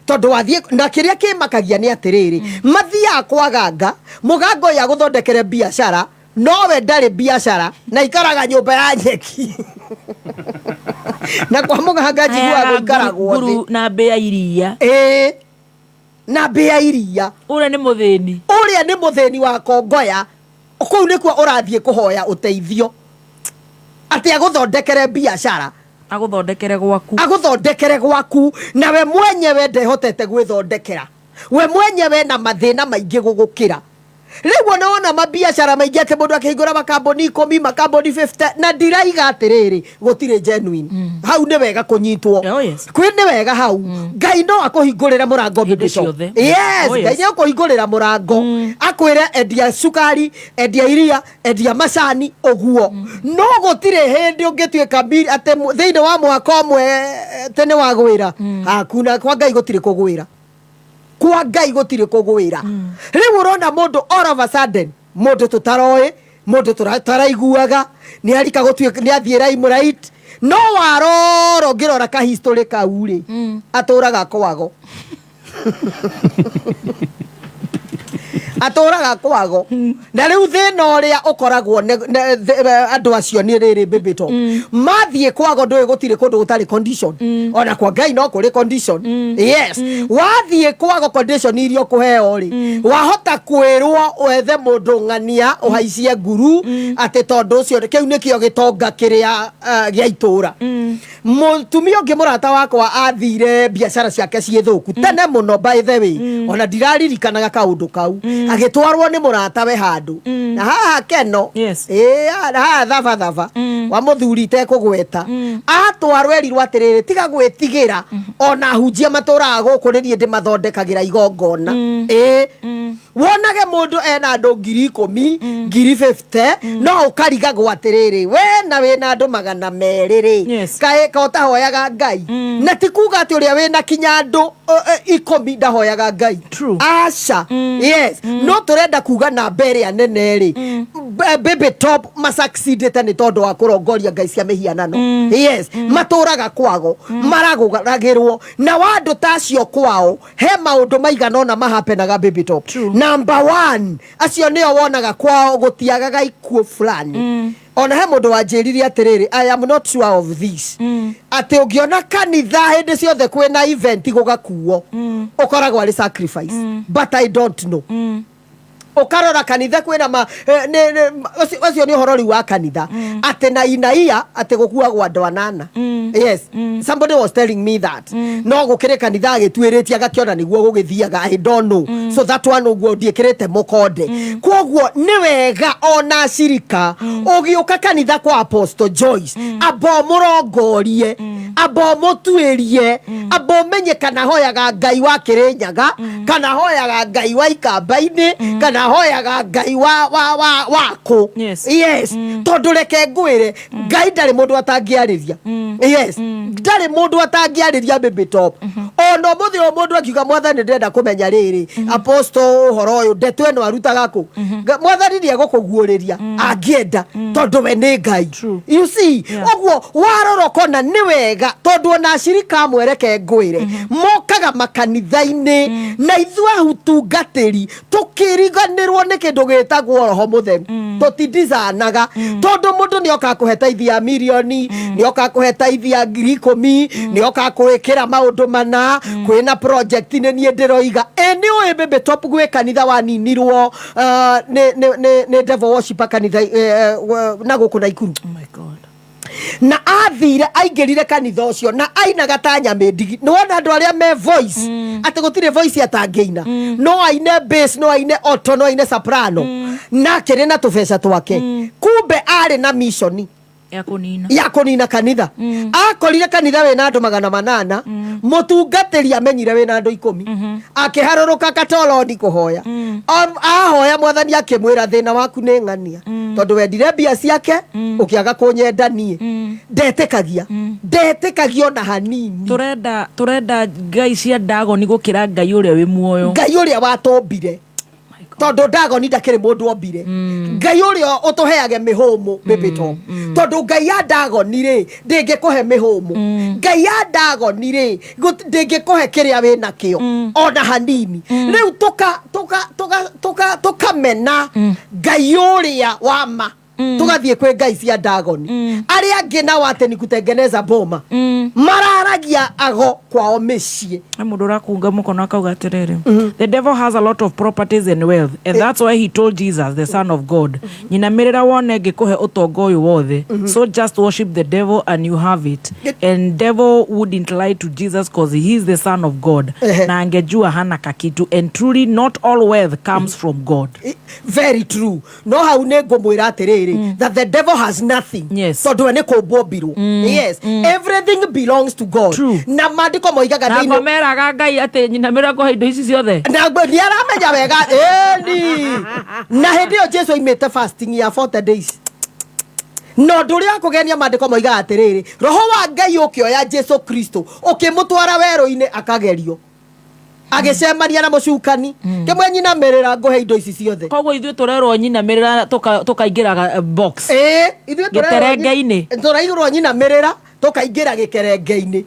tondu wathie na kiria kimakagia ni atiriri mathia kwaganga mugango ya guthondekere biashara nowe ndari biashara na ikaraga nyumba ya nyeki na kwa muganga jigwa guikaragwo guru na mbea iria na mbea iria uria ni mutheni wa kongoya kuu nikuo urathie kuhoya uteithio ati aguthondekere biashara aguthondekere gwaku na we mwenyewe ndehotete gwithondekera we mwenyewe na mathina maingi gugukira riu naona mabiashara maingi ati mundu akihingura makamboni 10 makamboni 50 na ndiraiga atiriri gutire genuine hau ni wega kunyitwo kwi ni wega hau ngai no akuhingurira murango bibico yes ngai no akuhingurira murango akwire endia sukari endia iria endia macani oguo no gutire hindi ungituika biri ate thiini wa mwaka omwe tene wa gwira hakuna kwa ngai gutire kugwira kwa ngai gutire kugwira riu urona mundu all of a sudden mundu tutaroi mundu taraiguaga ni arika gutuika ni athie right no waroro ngirora ka history kau ri aturaga kwago aturaga kwago na riu thina uria ukoragwo andu acio ni riri bibito mathie kwago ndui gutire kundu gutari condition ona kwa ngai no kuri condition yes wathie kwago condition irio kuheo ri wahota kwirwo wethe mundu ngania uhaicie nguru ati tondu ucio kiu nikio gitonga kiria gia itura mutumia ungi murata wakwa athire biashara ciake ciithuku tene muno by the way ona ndiraririkanaga kaundu kau agitwarwo ni muratawe handu na haha keno haha thava wa muthuri te kugweta atwarwo erirwo atiriri tiga gwitigira ona hunjia maturaga guku ni ndi mathondekagira igongona wonage mundu ena andu 10,000 50 no ukariga gwatiriri we na wina andu 200 kae ka hoyaga ngai na tikuga ati uria wina kinya andu 10 ndahoyaga ngai aca yes no turenda kuga na mbere ya nene ri baby top masucceedete ni tondu wa kurongoria ngai cia mihianano yes maturaga kwago maraguragirwo na wandu tacio kwao he maundu maigana ona mahapenaga baby top number 1 acio nio wonaga kwao gutiagaga ikuo fulani ona he mundu wanjiririe atiriri I am not sure of this ati ungiona kanitha hindi ciothe kwina event gugakuo ukoragwo ari sacrifice but I don't know ukarora kanitha kwina ucio ni uhoro wa kanitha ati na inaia ati gukua gwa andu 8 yes somebody was telling me that no gukire kanitha agitwiritie agakiona niguo gugithiaga I don't know so that one uguo ndiekirete mukonde kwoguo ni wega ona shirika ugiuka kanitha kwa Apostle Joyce abo murongorie abo mutwirie abo menye kana hoyaga ngai wa Kirinyaga kana hoyaga ngai wa Ikamba-ini kana hoyaga ngai wako yes tondu reke ngwire ngai ndari mundu atangiariria yes ndari mundu atangiariria baby top ono muthio mundu akiuga mwathani ndenda kumenya riri apostle horo uyu ndeto eno arutaga ku mwathani ni agukuguuriria angienda tondu we ni Ngai. You see ogwo waroro kona ni wega tondu na ashirika amwereke ngwire mokaga makanitha-ini na ithwa hutungatiri tukiriganirwo ni kindu gitagwo roho muthemu tutindizanaga tondu mundu ni oka kuhetaithia milioni ni oka kuhetaithia 10,000 ni oka kuikira maundu mana kwina project ni ndiroiga eni oe bebe top gwe kanitha waninirwo ne devil worship kanitha na guku na ikuru. Oh my God. Na athire aingirire kanitha ucio na aina gatanya medigi no wona andu aria me voice ati gutire voice atangeina no aine bass no aine alto no aine na kire na tubesa twake kumbe ari na mission ya kunina kanitha akorire kanitha we na andu 800 mutungatiri amenyire we na andu 10 akiharuruka katoloni kuhoya ahoya mwathani akimwira thina waku ni ng'ania tondu wendire mbia ciake ukiaga kunyendanie ndetekagio na hanini turenda ngai cia ndagoni gukira ngai uria wi muoyo ngai uria watombire tondu ndagoni ndakiri mundu ombire ngai uria utuheage mihumu bibito tondu ngai ya ndagoni ri ndingikuhe mihumu ngai ya ndagoni ri ndingikuhe kiria wina kio ona hanini riu tukamena ngai uria wama tugathie kwe ngai cia ndagoni aria angi na wate ni kutengeneza boma mararagia ago kwao micii mundu rakunga mukono akauga atiriri the devil has a lot of properties and wealth and that's why he told Jesus the son of God nyinamirira wone ngikuhe utongo uyu wothe so just worship the devil and you have it and devil wouldn't lie to Jesus because he is the son of God na angejua hana kakitu and truly not all wealth comes from God. Very true. No hau ne ngumwira atiriri that the devil has nothing. Yes. So do ne kubombirwo. Yes. Everything belongs to God. True. Na mandiko moigaga na ngomeraga ngai ati nyinamira ko indo ici ciothe na ni aramenya wega ni na hindi yo Jesu imete fasting ya 40 days no nduria kugenia mandiko moigaga atiriri roho wa ngai ukioya Jesu Kristo ukimutwara wero-ini akagerio agicemania na mucukani kimwe nyinamirira nguhe indo ici ciothe koguo ithuĩ turerwo nyinamirira tukaingĩra box ithuĩ turaigirwo nyinamirira tukaingĩra gĩkerenge-inĩ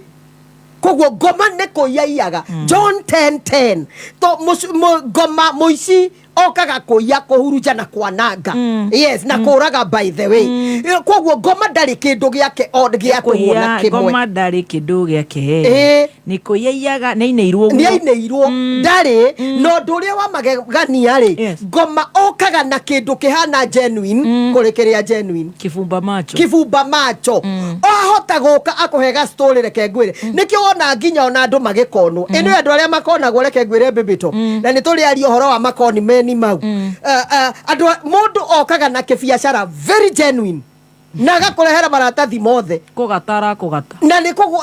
koguo ngoma nĩ kũiyaiyaga John 10:10 ngoma mũici okaga kuya kuhuruja na kwananga yes na kuraga by the way koguo ngoma ndari kindu giake od gia kuona kimwe ngoma ndari kindu giake ni kuyayaga neineirwo ndari no nduria wa magegania ri ngoma okaga na kindu kihana genuine kurekeria genuine kifumba macho ahota guka akuhega story reke ngwire nikio wona nginya ona andu magikonwo ino andu aria makonagwo reke ngwire bibito na ni turi ari uhoro wa makoni ni mau andu mundu okaga na kibiashara very genuine na gakurehera maratathi mothe kugatara na ni kugu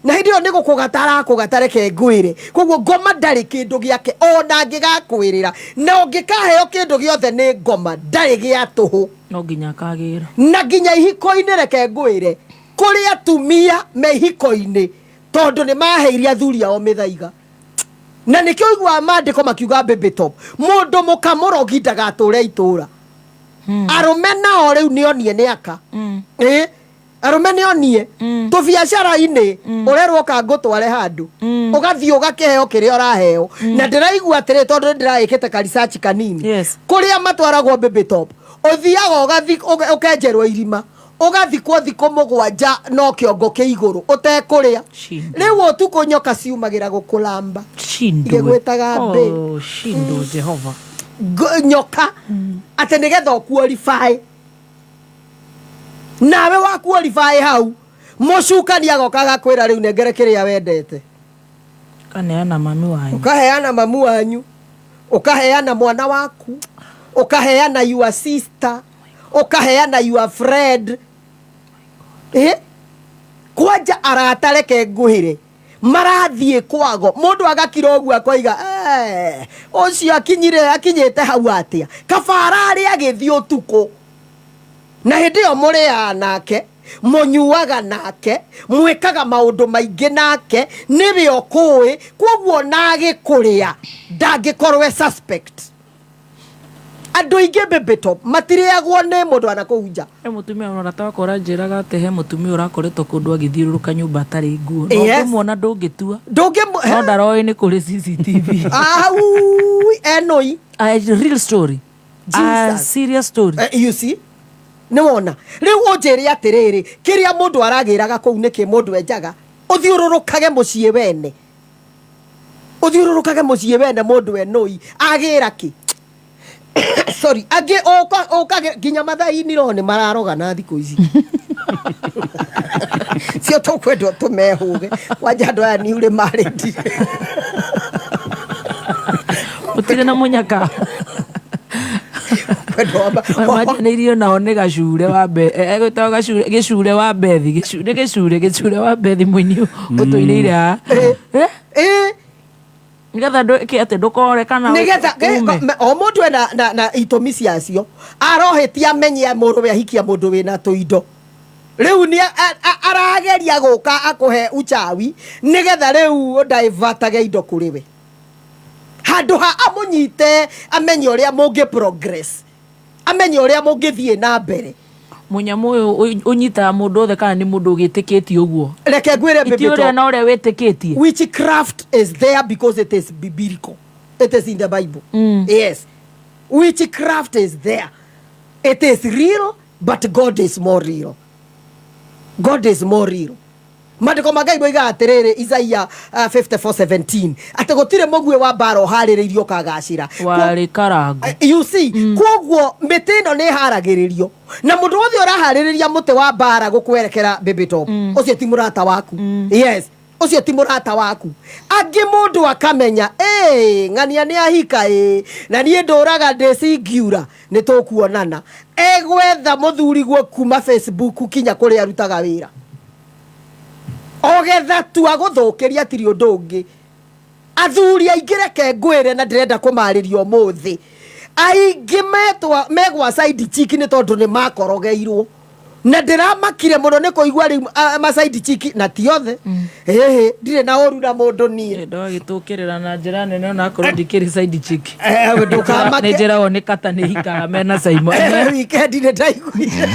na hindio ni gukugatara ke ngwire koguo ngoma ndari kindu giake ona ngigakwirira na ungikaheo kindu giothe ni ngoma ndari gia tuhu no nginya kagira na nginya ihiko-ini reke ngwire kuri atumia me ihiko-ini tondu ni maheirie athuri ao mithaiga na nikio igwa mandiko makiuga baby top mundu mukamurogi ndagature itura arume nao riu nionie ni aka arume nionie tu biacara-ini urerwo kangutware handu ugathie ugakiheo kiria uraheo na ndiraigua atiri tondu ndiraikite ka research kanini kuria matwaragwo baby top uthiaga ugathi ukenjerwo irima ugathikwo thiko mugwanja no kiongo ke iguru utekuria riu utuko nyoka ciumagira gukulamba igwetaga mbe shindo Jehova nyoka ate nigetha qualify nawe wa qualify hau mucukani agokaga kwira riu nengere kiria wendete kaneana mami wanyu ukaheana mamu wanyu ukaheana mwana waku ukaheana your sister ukaheana your friend kwanja aratareke nguhire marathie kwago mundu agakira ogua koiga ucio akinyite hau atia kabara ari agithio tuko na hindi yo muri ya nake munyuaga nake mwekaga maundu maingi nake niwe okui kwoguo nage kuria ndangikorwe suspect andu ingi Baby Top matiriagwo ni mundu anakuunja mutumia unataka kora njiraga ate he mutumia urakoretwo kundu agithiururuka nyumba atari nguo no muona ndungitua no ndaroi ni kuri CCTV enoi a real story a serious story you see ni wona riu unjiri atiriri kiria mundu aragiraga kuu niki mundu enjaga uthiururukage mucie wene mundu enoi agira ki sorry age oka ginya mathaini ro ni mararoga na thiku ici sio tokwendo tumehuge wanja ndo ya ni ule maredi utire na munyaka majaneirio nao nĩ gacure wa egwĩtagwo gĩcure wa mbethi gĩcure wa mbethi mũini ũtũirĩire nigetha ati ndukore kana nigetha o mundu na itumi ciacio arohĩtia amenye mũrũwe ahikia mũndũ wĩna tũindo riu ni arageria gũka akuhe uchawi nigetha riu ndaivatage indo kũrĩ we handu ha amunyite amenye ũrĩa mũngĩ progress amenye ũrĩa mũngĩthiĩ na mbere munyamu uyu unyita mundu othe kana ni mundu ugitikitie uguo reke ngwire Baby Top itiuria na uria witikitie witchcraft is there because it is biblical, it is in the Bible. Yes, witchcraft is there, it is real, but God is more real. Mandiko magai boiga atiriri Isaiah 54:17 ati gutire mugwe wa mbaro hariririo kagacira wari karangu you see kwoguo mitino ni haragiririo na mundu wothe urahariria muti wa mbara gukwerekera Baby Top ucio ti murata waku yes ucio ti murata waku angi mundu akamenya ng'ania ni ahika na nie nduraga ndecigiura ni tukuonana egwetha muthuri gwo kuma Facebook kinya kuri arutaga wira ogetha tu aguthukiria tiri undu ungi athuri aingi reke ngwire na ndirenda kumaririo muthi aingi megwa side chick ni tondu ni makorogeirwo na ndiramakire muno ni kuigua ri ma side chick na ti othe ndire na oru na mundu nie ndo gitukirira na njira nene na akorwo ndikiri side chick ndukamake ni njira one kata ni hikaga mena saimo weekend ni ndaiguire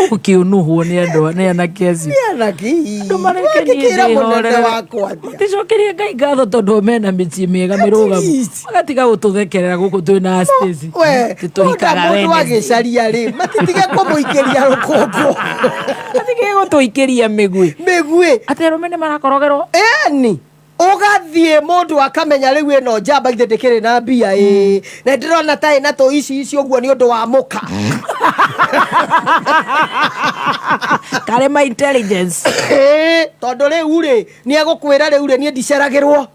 Tuki unuhuo ni endo ni anakezi ni anaki ndo marekera munene wakwa ticokerie ngai ngatho tondu mena mici miega mirugamu magatiga gututhekerera guku twina stage tituhikaga wene mundu agicaria ri matitige kumuikeria rukungu matige gutuikeria migwi atero mene marakorogerwo ni ugathie mundu akamenya riu eno njamba ithe ndikiri na mbia na ndirona ta ina to ici uguo ni undu wa muka kare my intelligence tondu riu ri ni egukwira riu ri ni ndiceragirwo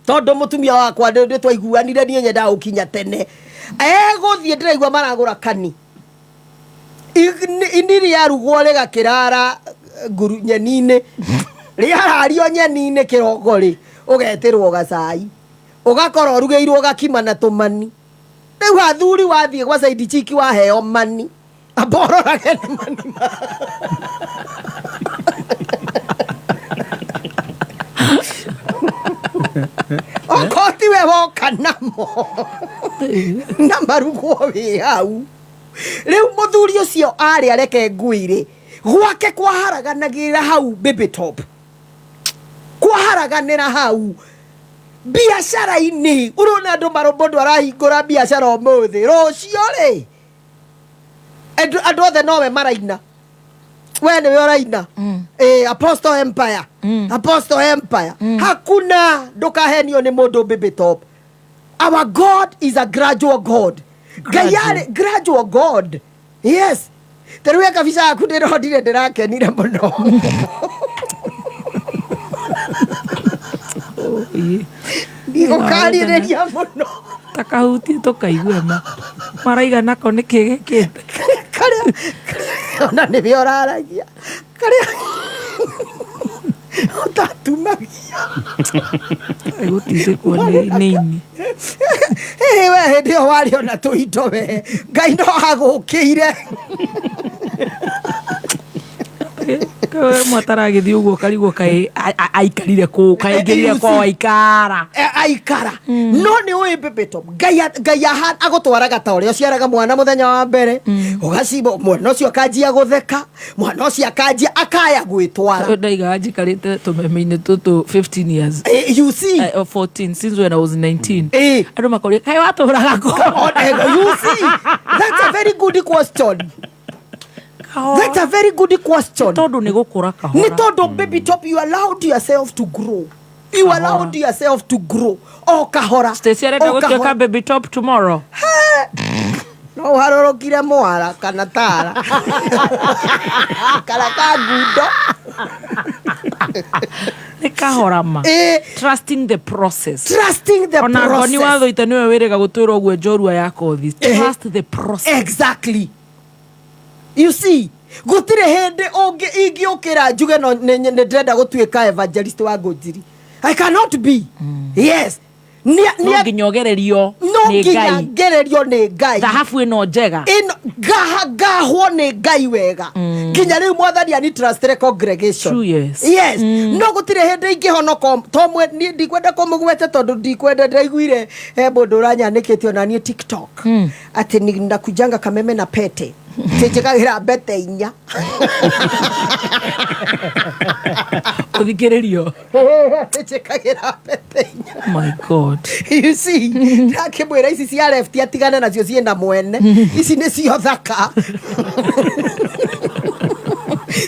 tondu mutumia wakwa ndi twaiguanire ni nyenda ukinya tene eguthie ndiraigua maragura kani iniri yarugwo rigakirara nguru nyenine riarario nyenine kirogo ri ugetirwo gacai ugakora rugeirwo gakima na tumani riu athuri wathie gwa side chick waheo mani abororage ni mani okoti we woka namo na marugo wi hau riu muthuri ucio ari areke ngwire gwake kwaharaganagirira hau Baby Top kwaharaganira hau biacara-ini urona andu marombondo arahingura biacara umuthi rucio ri andu othe nowe maraina we niwe uraina Apostle Empire Apostle Empire hakuna ndukahenio ni mundu Baby Top. Our God is a gradual God. Gradual God. Yes. Teruwe kabisa yaku ndirodire ndirakenire muno ndigukarĩrĩria muno takahutie tukaigue maraiga nako nĩ kĩgĩkĩte karĩa ona nĩwe ũraragia karĩa ũtatumagia gũtindĩkwo nĩ ini we hĩndĩ ĩyo warĩ ona tũindo we Ngai no agũkĩire Kawe mwatara githi uguo karigwo kai aikarire ku kaingirire kwa waikara aikara no ni uyi Bebetop gaya han agutwaraga ta uria ciaraga mwana muthenya wa mbere ugacibo mwana ucio akanjia gutheka mwana ucio akanjia akaya gwitwara ndaiga njikarite tumeme-ini tutu 15 years you see 14 since when I was 19 andu makoria kai waturaga ko you see that's a very good question. That's a very good question. Todo ni gukura kahora. Ni todo Bebetop, you allowed yourself to grow. You allowed yourself to grow. Oh kahora. Stacey arenda gutuika Bebetop tomorrow. No harorokire mwara kana tara. Kana kagudo. Ni kahora ma. Trusting the process. Trusting the process. Ona ni watho itaniwe wirega gutwira ogwo njorua yako this. Trust the process. Exactly. You see, gutire hende ingiukira njuge no ndenda gutuika evangelist wa Ngũnjiri. I cannot be. Yes. No nginyogererio ni Ngai. Gererio ni Ngai. Thahabu ino njega. Gahwo ni Ngai wega. Nginya riu mwathani ani trust congregation. True, yes. Yes. No gutire hende ingihonoko tomwe ni ndikwenda kumugwete tondu ndikwenda ndaiguire mundu uranyanikite ona ni TikTok. Ati ni ndakujanga kameme na pete. Tejekagira bete inya. Kuthikiririo. Tejekagira bete inya. My God. You see, nakimwira ici cia left atigane nacio cienda mwene. Ici ni cio thaka.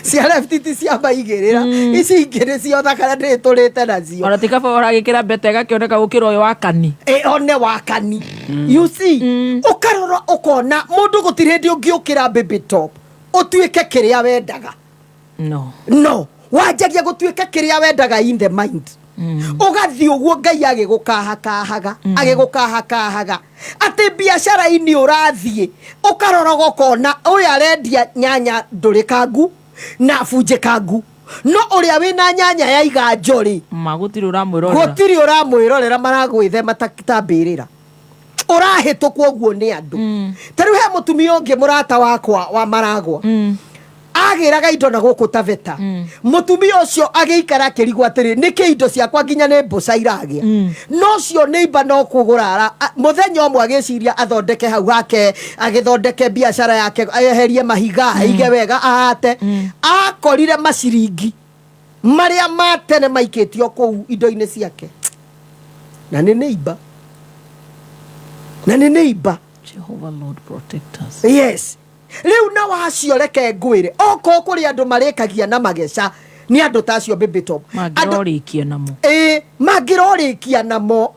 Cia left ti cia baigirira. Ici ingire cio thaka na nditurite nacio. Ona tikaba uragikira bete gakioneka gukira uyu wakani. One wakani. You see, ukarora ukona mundu gutire ndi ungiukira Bebetop. Utuike kiria wendaga. No. Wajagia gutuika kiria wendaga in the mind. Ugathi uguo Ngai agigukahakahaga ati biashara ini urathie ukarora gukona uria arendia nyanya nduri kangu na bunje kangu no uria wina nyanya ya iganjori magutiri uramwirorera gutiri uramwirorera maragwithe matakitambirira urahitukwo uguo ni andu tariu he mutumia ungi murata wakwa wa maragwa agiraga indo na guku taveta mutumia ucio agiikara akirigwa atiri niki indo ciakwa nginya ni mbuca iragia no cio neighbor no kugurara muthenya omwe agiciria athondeke hau hake agithondeke biashara yake ayeherie mahiga aige wega ahate akorire maciringi maria matene maikitio kuu indo-ini ciake na ni neighbor Jehovah Lord protect us. Yes. Riu na wacio reke ngwire oko kuri andu marekagia na mageca ni andu tacio Bebetop magirorikia namo magirorikia namo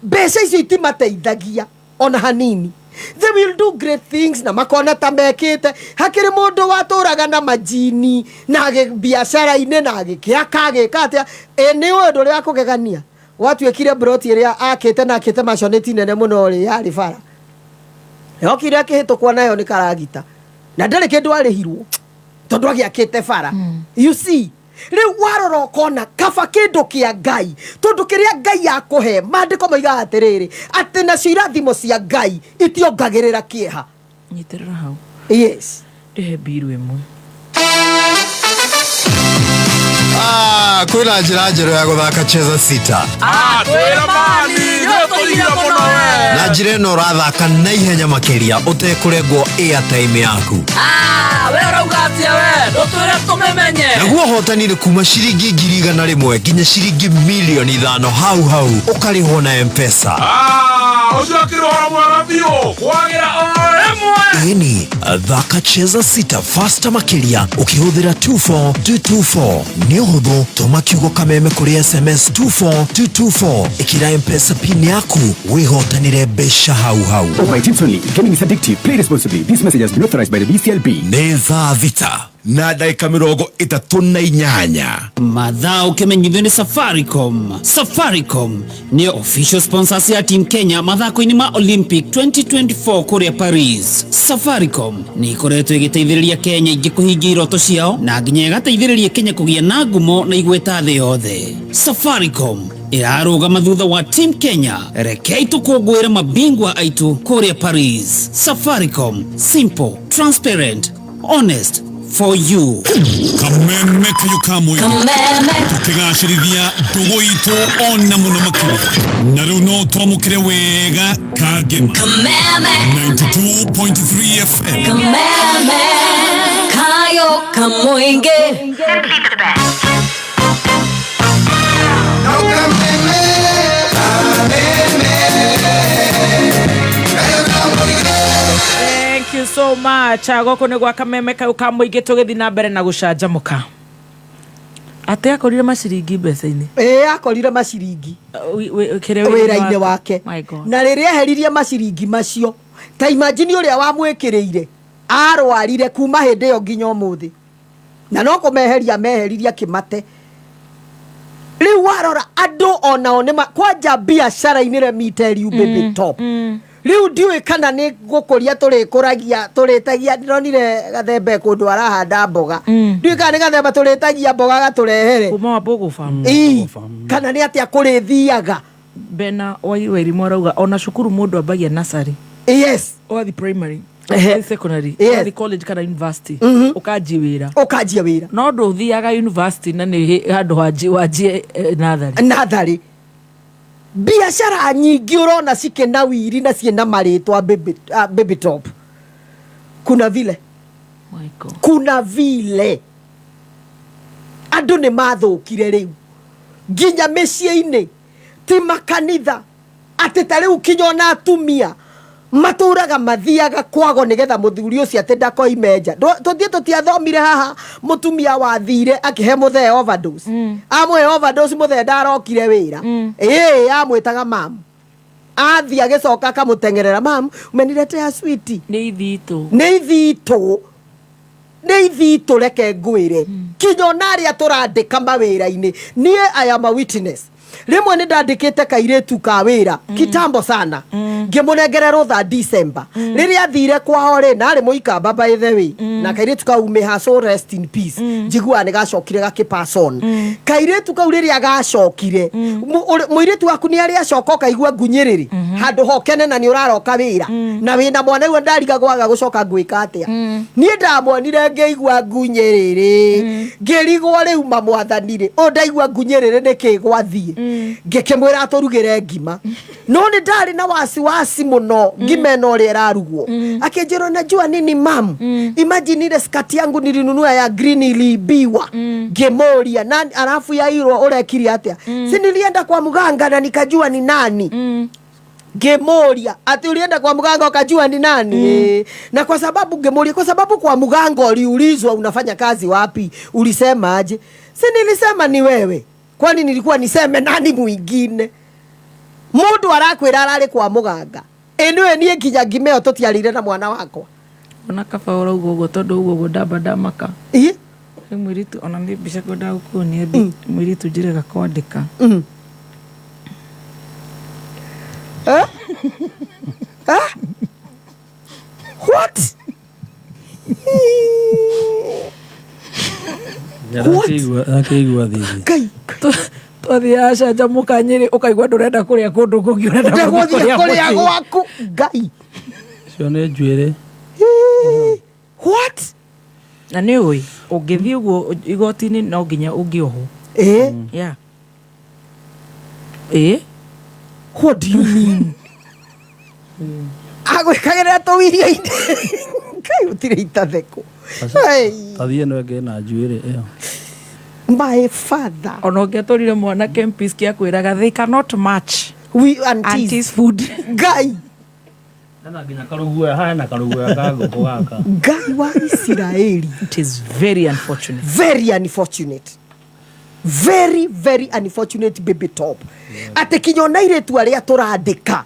mbeca icio itimateithagia ona hanini. They will do great things na makona ta mekite hakiri mundu waturaga na majini na biashara ine na gikiaka gikatia ni undu ria kugegania watu ekire broti ria akite na akite mashoneti nene muno ri yari fara yokire akihitukwa nayo ni karagita na ndari kindu arihirwo tondu agiakite fara. You see, riu warora kona kaba kindu kia Ngai tondu kiria Ngai akuhe mandiko maiga atiriri ati nacio irathimo cia Ngai itiongagirira kieha nyitirira hau. Yes, ehe biru imwe kwina njira njeru ya guthaka cheza sita twira mani nyotoria muno we na njira ino urathaka na ihenya makiria utekurengwo airtime yaku we urauga atia we ndutwire tumemenye naguo hotani ni kuma ciringi 100,000 nginya ciringi 5,000,000 hau ukarihwo na M-Pesa. Ujakirora mwana bio kwagira emwe ini thaka cheza sita faster makiria ukihuthira 24224 ni uhuthu tuma kiugo kameme kuri SMS 24224 ikira M-Pesa pin yaku wihotanire mbeca hau. Oh my teams only. Gaming is addictive. Play responsibly. This message has been authorized by the BCLB. Neza vita na dakika 38 mathaa ukimenyithio ni Safaricom ni official sponsors ya Team Kenya mathako-ini ma Olympic 2024 kuria Paris. Safaricom ni ikoretwo igiteithiriria Kenya ingi kuhingia iroto ciao na nginya igateithiriria Kenya kugia na ngumo na igweta thi yothe. Safaricom irarugama thutha wa Team Kenya rekei tukungwire mabingwa aitu kuria Paris. Safaricom, simple, transparent honest for you. Kameme kayo kamoy. Tukigashirithia ndugu itu ona muno makiri. Na runo twamukire wega Kagema 92.3 FM. Kameme kayo kamoinge. Simply for the best. Thank you so much. Agoko nä gwa kameme kau ka må ingä tå gä thiä na mbere na gå canjamå atä akorire maciringi mbeca-inä akorire maciringi wä-ra-inä wake na rä rä aheririe maciringi macio ta imagine å rä a wamwä kä rä ire arwarire kuma hä ndä ä yo nginya å må thä na no kå meheria meheririe akä mate rä u warora andå onao nä kwanja biacara-inä remiterio baby top rä u ndiå kana nä gå kå ria tå rä kå ragia tå rä tagia ndĩronire gathembe kå ndå arahanda mboga ndiå kana nä gathemba tå rä tagia mboga gatå rehere kana nä atä a kå rä thiaga Bena Wairimũ arauga ona cukuru må ndå ambagia nasari wathi primary secondary wathi college kana university ukanjia wĩra no ndå thiaga university na nä handå wanjie nathari biashara nyingi urona cikena wiri na ciena maritwa baby top kuna vile andu ni mathukire riu nginya mĩciĩ-inĩ ti makanitha ati ta riu kinyona atumia maturaga mathiaga kwago nigetha mũthuri ũcio ati ndakoimenja tuthie tutiathomire haha mũtumia wathire akihe mũthee overdose amwe overdose mũthee ndarokire wĩra amwĩtaga mam athia agĩcoka akamũtengerera mam umeniletea switi nĩ ithitũ reke ngwĩre kinyona arĩa tũrandĩka mawĩra-inĩ niĩ I am a witness rimwe nĩ ndandĩkĩte kairĩtu ka wĩra kitambo sana ngĩmũnengere rũtha December rĩrĩa athire kwao rĩ narĩ mũikamba by the way na kairĩtu kau may so rest in peace njiguaga nĩ gacokire gakĩpason kairĩtu kau rĩrĩa gacokire mũirĩtu waku nĩ arĩ acoka ũkaigua ngunyĩrĩrĩ handũ hokene na nĩ ũraroka wĩra na wĩna mwana ũguo ndariga gwaga gũcoka ngwĩka atĩa niĩ ndamuonire ngĩigua ngunyĩrĩrĩ ngĩrigwo rĩu mamwathanire ndaigua ngunyĩrĩrĩ nĩkĩ gwathiĩ ngĩkĩmwĩra atũrugĩre ngima no nĩ ndarĩ na wasiwasi muno ngimena ũrĩa ĩrarugwo akĩnjĩra najua nini mam imagine ile skati yangu nilinunua ya green iliibiwa ngĩmũria nani alafu yairwo ũrekire atĩa si nilienda kwa mganga na nikajua ni nani ngemoria ati ulienda kwa mganga ukajua ni nani na kwa sababu ngemoria kwa sababu kwa mganga uliulizwa unafanya kazi wapi ulisema aje si nilisema ni wewe kwani nilikuwa niseme nani mwingine mundu arakwira arari kwa muganga eniwe nie nginya ngimeo tutiarire na mwana wakwa ona kaba uraugo tondu ugo ndamaka mwiritu ona ni bica kwenda ukuonia mwiritu njirega kwandika What? Akaigua thithi Kai twathia canjamuka Nyeri ukaigua ndurenda kuria kundu kungi urenda kuria gwaku ngai cio nĩ njuĩrĩ what na nĩ ũĩ ũngĩthiĩ ũguo igoti-inĩ no nginya ũngĩohwo yeah what do you mean agwĩkagĩrĩra tũwirio-inĩ kai ũtirĩ itatheko tathiĩ no ĩngĩ na njuĩrĩ ĩyo my father ona ũngĩatũrire mwanake mpiski akwĩraga they cannot match aunties food ngai nginya karugua hana karugua kagũkũ gaka ngai wa Isiraeli it is very unfortunate very unfortunate baby top ati kinyona iretu arĩa tũrandĩka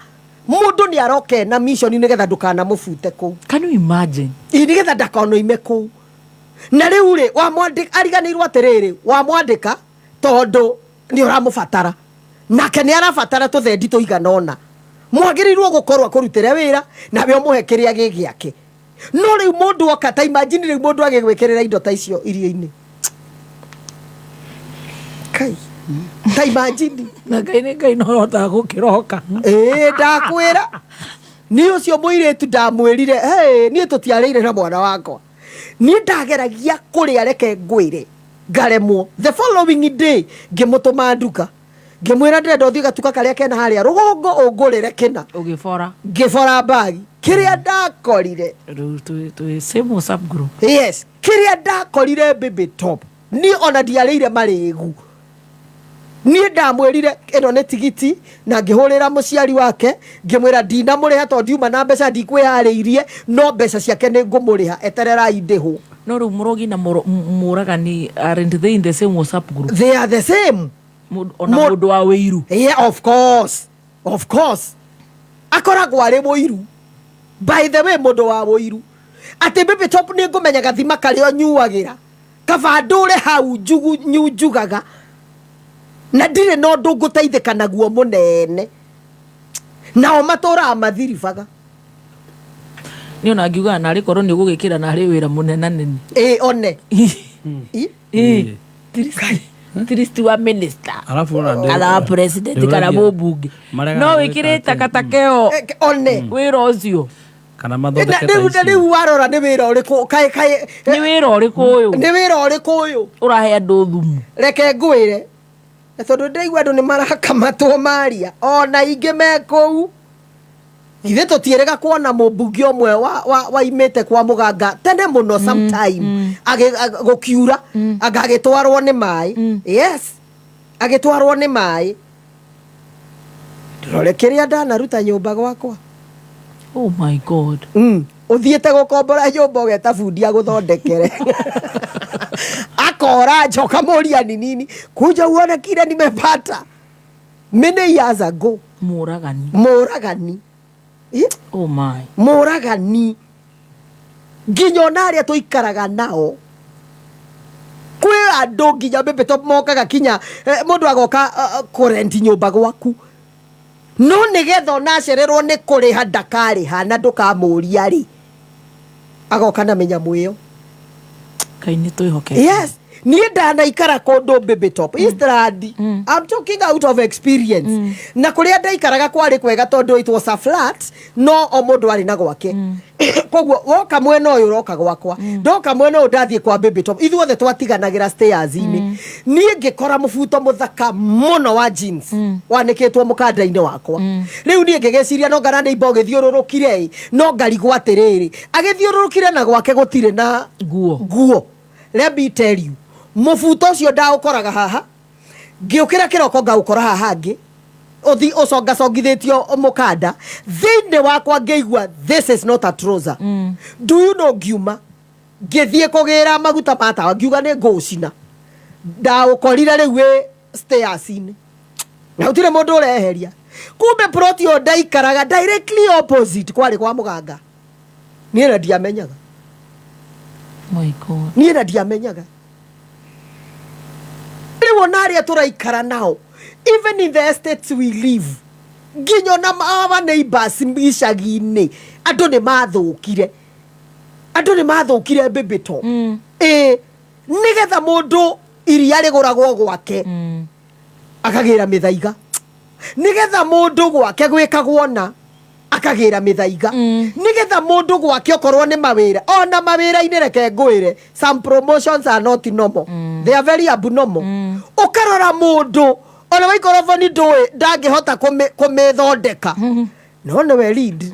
mundu ni aroke na mission nigetha ndukana mufute ku can you imagine nigetha ndakanoime ku na riu ri wa mwandika ariganirwo atiriri wa mwandika tondu ni uramubatara nake ni arabatara tuthendi tuiganona mwagirirwo gukorwa kurutire wira na we umuhe kiria gigiake no riu mundu oka ta imagine riu mundu agigwikirira indo ta icio irio-ini kai ta imagine na ngai no hota gukiroka ndakwira ni ucio muiretu ndamwirire ni tutiareire na mwana wakwa ni ndageragia kuria reke ngwire ngaremwo. The following day ngimutuma nduka ngimwira ndenda uthii gatuka karia kena haria rugongo ungurire kina ugifora ngifora bagi kiria ndakorire tu same WhatsApp group. Yes, kiria ndakorire Baby Top ni ona ndiarire marigu ni ndamwirire ino ne tigiti na ngihurira muciari wake ngimwira ndina muriha to ndiuma na mbeca ndikwihariirie no mbeca ciake ni ngumuriha eterera indihu. No ru murogi na muragani aren't they in the same WhatsApp group? They are the same. Ona mundu wa wiru. Yeah, of course. Of course. Akoragwo ari muiru. By the way, mundu wa wiru. Ati Baby Top ni ngumenya gathima kario nyuagira. Kavandure hau njugaga. Na ndire no ndungutaithika naguo munene. Nao matura mathiribaga. Ni ona ngiuga na ri korwo ni gugikira na ri wira munena nene. One. Tristi wa minister. Alafu ona ala president kana mubunge. No wikire takatakeo. One. Wira ucio. Kana mathondekete ici. Ni warora ni wira uriku kai ni wira uriku uyu. Ni wira uriku uyu. Urahe andu thumu. Reke ngwire. Tondu ndaigua andu ni marakamatwo maria ona ingi mekou. Ithe tutierega kuona mubunge omwe wa imete kwa muganga tene muno sometime gukiura agagitwarwo ni mai. Yes, agitwarwo ni mai. Rore kiria ndanaruta nyumba gwakwa. Oh my God. Uthiete gukombora nyumba ugeta bundi aguthondekere. Akora njoka muria ni nini kuja uone kile nimepata many years ago. Muragani. Oh my. Muragani. Nginya onaria tuikaraga nao. Kwe andu nginya Baby Top mokaga kinya mundu agoka kurenti nyumba gwaku. No nigetha onacererwo ni kuriha ndakariha na ndukamuria ri. Agoka na menya mwiyo. Kaini tuihoke. Yes. Ni ndanaikara kondo Baby Top Eastland. I'm talking out of experience. Na kuria ndaikaraga kwari kwega tondu it was a flat no o mundu ari na gwake. Koguo woka mwena uyu roka gwakwa ndoka mwena uyu ndathie kwa Baby Top ithuothe twatiganagira stairs ini nie ngikora mubuto muthaka muno wa jeans wanikitwo mukanda-ini wakwa riu nie ngigeciria no ngara neighbor ugithiururukire no ngarigwo atiriri agithiururukire na gwake gutire na nguo. Let me tell you, mubuto ucio ndaukoraga haha ngiukira kiroko ngaukora haha ngi uthi uconga congithitio mukanda thiine wakwa ngeigua this is not a trouser. Do you know ngiuma ngithie kugira maguta matawa ngiuga ni ngucina ndaukorire riu wi stairs-ini na utire mundu ureheria kumbe plot yo ndaikaraga directly opposite kwari kwa muganga nie na ndiamenyaga. My God. Nie na ndiamenyaga. Riu onaria turaikara nao even in the estates we live nginyo na mawa neighbors icagi-ini andu ni mathukire Baby Top. Nigetha mundu iria riguragwo gwake akagira mithaiga nigetha mundu gwake gwikagwo na akagira mithaiga nigetha mundu gwake okorwo ni mawira ona mawira-ini reke ngwire some promotions are not normal. They are very abnormal. Ukarora mundu ona waikorwo ni ndui ndangihota kumithondeka no we lead.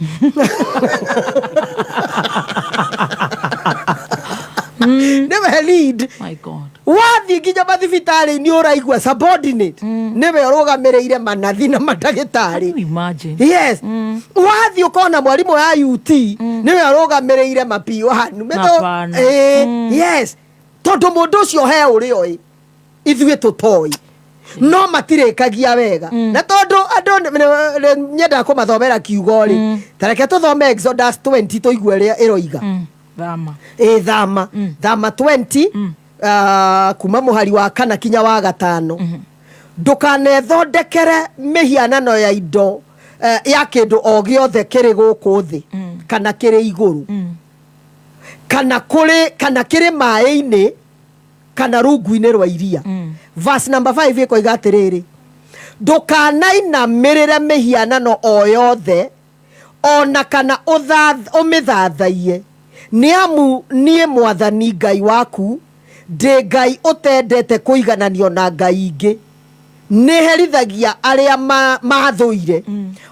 Never lead. My God. Wathi nginya mathibitari ni uraigua subordinate niwe urugamireire manathi na madagitari. Imagine. Yes. Wathi ukona mwalimu wa UT niwe urugamireire mapio hanu. Yes. Tondu mundu ucio he uri oi ithuĩ tutoi no matirikagia wega na tondu andu nyenda kumathomera kiugo ri tareke tuthome Exodus 20 tuigue ria iroiga thama thama 20 kuma muhari wa kana kinya wa gatano ndukanethondekere mihianano ya indo ya kindu o giothe kiri guku thi kana kiri iguru kana kiri mai-ini kana rungu-ini rwa iria. Verse number 5 ikoiga atiriri ndukanainamirire mihianano o yothe ona kana umithathaie niamu nie mwathani Ngai waku de Ngai utendete kuigananio na Ngai ingi niherithagia aria mathuire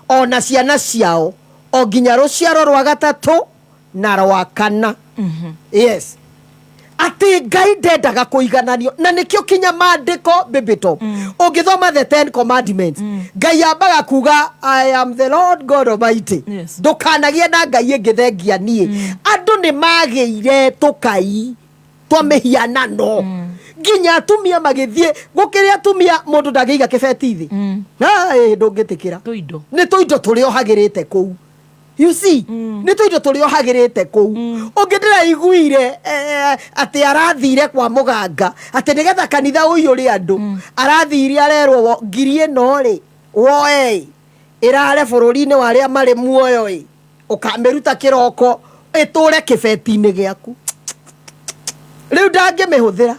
ona ciana ciao o nginya ruciaro rwa gatatu na rwa kana. Yes, ati Ngai ndendaga kuigananio na nikio kinya maandiko baby top ungithoma the 10 commandments Ngai ambaga kuga I am the Lord God Almighty. Ndukanagie na Ngai ingithengia nie andu ni magiire tukai twa mihianano nginya atumia magithie gukiria atumia mundu ndagiiga kibeti thi ndungitikira ni tuindo turiohagirite kuu. You see, ni tuindo turiohagirite kuu ungindira iguire ati arathire kwa muganga ati nigetha kanitha uyu ri andu arathire arerwo ngiri ino ri woe irare bururi-ini waria mari muoyo ukamiruta kiroko iture kibeti-ini giaku riu ndangimihuthira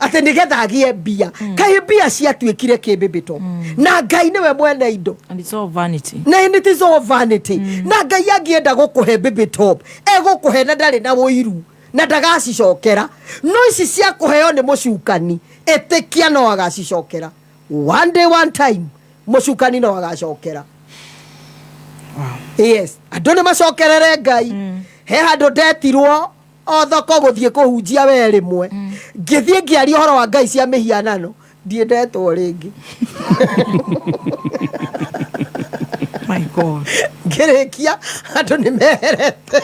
ati nigetha agie mbia kai mbia ciatuikire kimbibito na Ngai niwe mwene indo and it's all vanity na it is all vanity na Ngai angienda gukuhe baby top egukuhe na ndari na woiru na ndagacicokera no ici cia kuheo ni mucukani etikia no agacicokera one day one time mucukani no agacokera. Yes, andu ni macokerere Ngai he handu ndetirwo o thoko guthie kuhunjia we rimwe ngithie ngiaria horo wa Ngai cia mihianano ndiendetwo ringi. My God, ngirikia andu ni meherete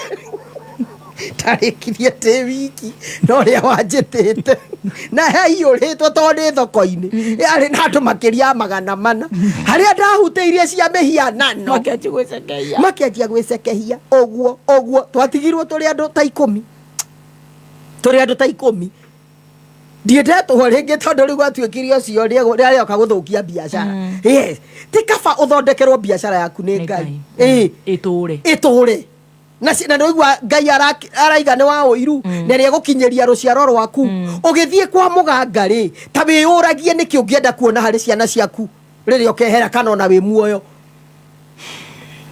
tarikirie te wiki no ria wanjitite na hei uritwo tondu thoko-ini ari na andu makiria magana mana haria ndahuteirie cia mihianano makianjia gwicekehia oguo twatigirwo turi andu ta 10 ndiendetwo ringi tondu riu gwatuikirio cio ria oka guthukia biashara. Yes, tikaba uthondekerwo biashara yaku ni Ngai iture na no igwa Ngai araiga ni wa uiru na ria gukinyeria ruciaro rwaku ugithie kwa muganga ri ta wiyuragie niki ungienda kuona hari ciana ciaku riria ukehera kana na wi muoyo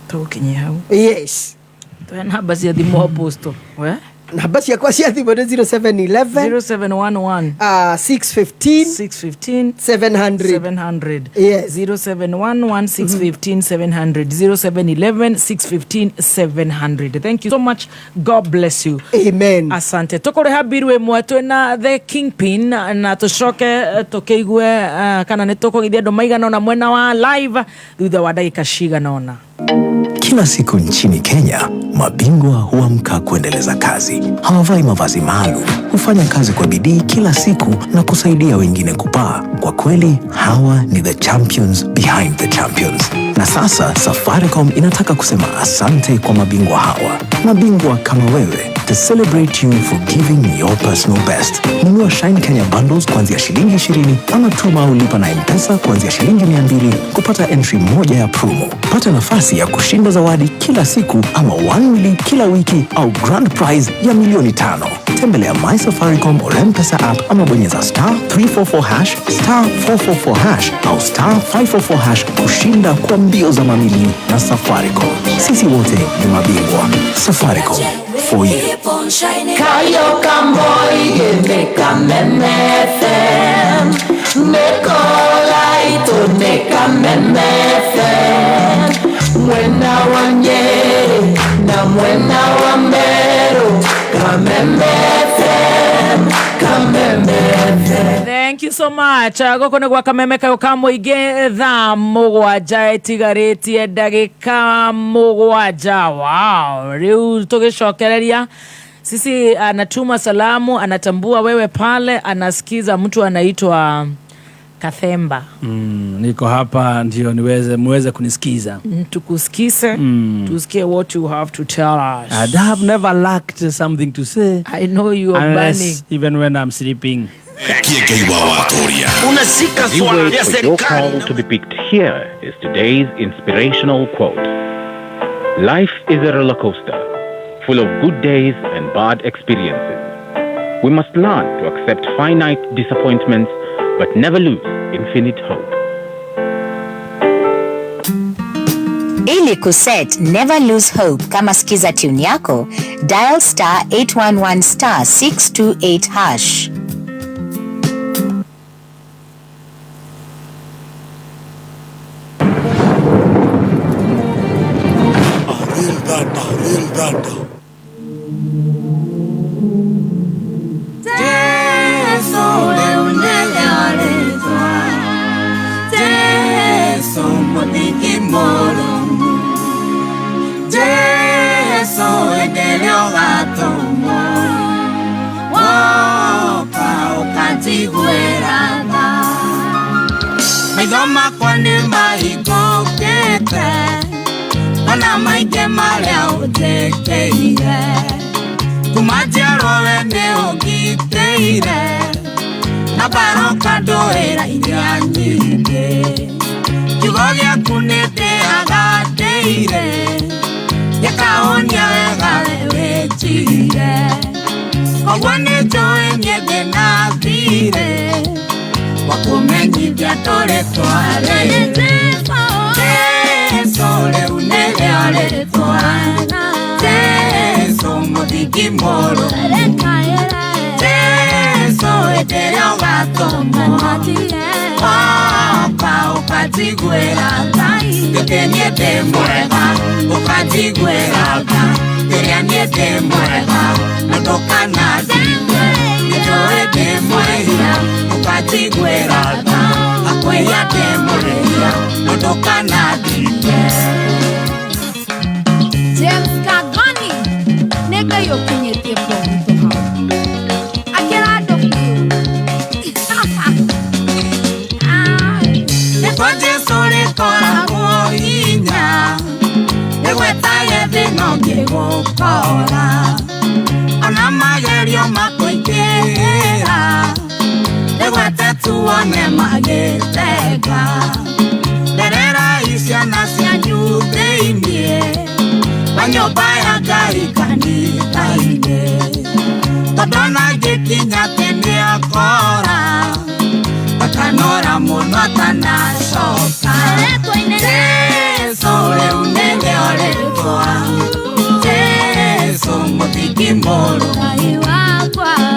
tukinye hau. Yes, to namba cia thimu apostle we namba ciakwa cia thimu ni 0711 615 700. Yes, 0711 615 700 0711 615 700. Thank you so much, God bless you. Amen. Asante tukore habirwe mwetu na the Kingpin na tucoke tukeigue kana ni tukugithia andu maigana na mwena wa live thutha wa dakika cigana. Kila siku nchini Kenya, mabingwa huamka kuendeleza kazi. Hawavai mavazi maalum, hufanya kazi kwa bidii kila siku na kusaidia wengine kupaa. Kwa kweli, hawa ni the champions behind the champions. Na sasa, Safaricom inataka kusema asante kwa mabingwa hawa. Mabingwa kama wewe, to celebrate you for giving your personal best. Nunua Shine Kenya bundles kuanzia shilingi 20 ama tuma au lipa na M-Pesa kuanzia shilingi 200 kupata entry moja ya promo. Pata nafasi ya kushinda zawadi kila siku ama 1 million kila wiki au grand prize ya milioni 5. Tembelea My Safaricom or M-Pesa app ama bonyeza *344# *444# au *544# kushinda kwa mbio za mamili na Safaricom. Sisi wote ni mabingwa. Safaricom, for you. Kayo Kamboi Geveka Memefem Mekola Itoneka Memefem Mwena Wanyere na Mwena Wambero Kamemefem Kamemefem. Thank you so much. Gokone gwa Kameme Kayo Kamuige tha mugwanja etigaretie ndagika mugwanja. Wow, riu tugicokereria sisi anatuma salamu, anatambua wewe pale, anasikiza mtu anaitwa Kathemba. Niko hapa ndio muweze kunisikiza. Tukusikize, tusikie what you have to tell us. I have never lacked something to say. I know you are burning. Even when I'm sleeping. Unasika swala ya serikali. Your call to be picked here is today's inspirational quote. Life is a roller coaster, full of good days and bad experiences. We must learn to accept finite disappointments, but never lose infinite hope. Ili kuset never lose hope kama skiza tune yako, dial *811 *628 hash. Maithoma kwani mahingũkĩte ona maingĩ marĩa ũnjĩkĩire kuma njiarwo we nĩ ũngitĩire na baroka ndũĩra iria nyingĩ kiugo gĩaku nĩ ndĩagatĩire gĩkaũnia wega we wĩnjire ũguo nĩ njũĩ niĩ ndĩnathire wakumenyithia tũrĩ twarĩ Jesu rĩu nĩrĩo rĩtwa Jesu mũthingi mũrũ Jesu hĩndĩ ĩrĩa ũgatũmwo woka ũkanjiguĩra tha rĩrĩa niĩ ndĩ mwega ũkanjiguĩra tha rĩrĩa niĩ ndĩ mwega na ndũkanandigue nĩnjũĩ ndĩ mwĩhia ũkanjiguĩra tha akwĩhia ndĩ mũrĩhia na ndũkanandigue. James Kagoni nĩ Ngai ũkinyĩtie bũrũri hau akĩra andũ biũ nĩguo Jesũ rĩkoragwo hinya nĩgwetaye thĩna ũngĩgũkora ona magerio makũingĩra nĩgwete tuone magĩtenga ndererai ciana cianyu thĩiniĩ wa nyũmba ya Ngai kanitha-inĩ tondũ ona ngĩkinya atĩ nĩakora akanora mũno atanacoka Jesũ rĩu nĩrĩo rĩtwa Jesũ mũthingi mũrũ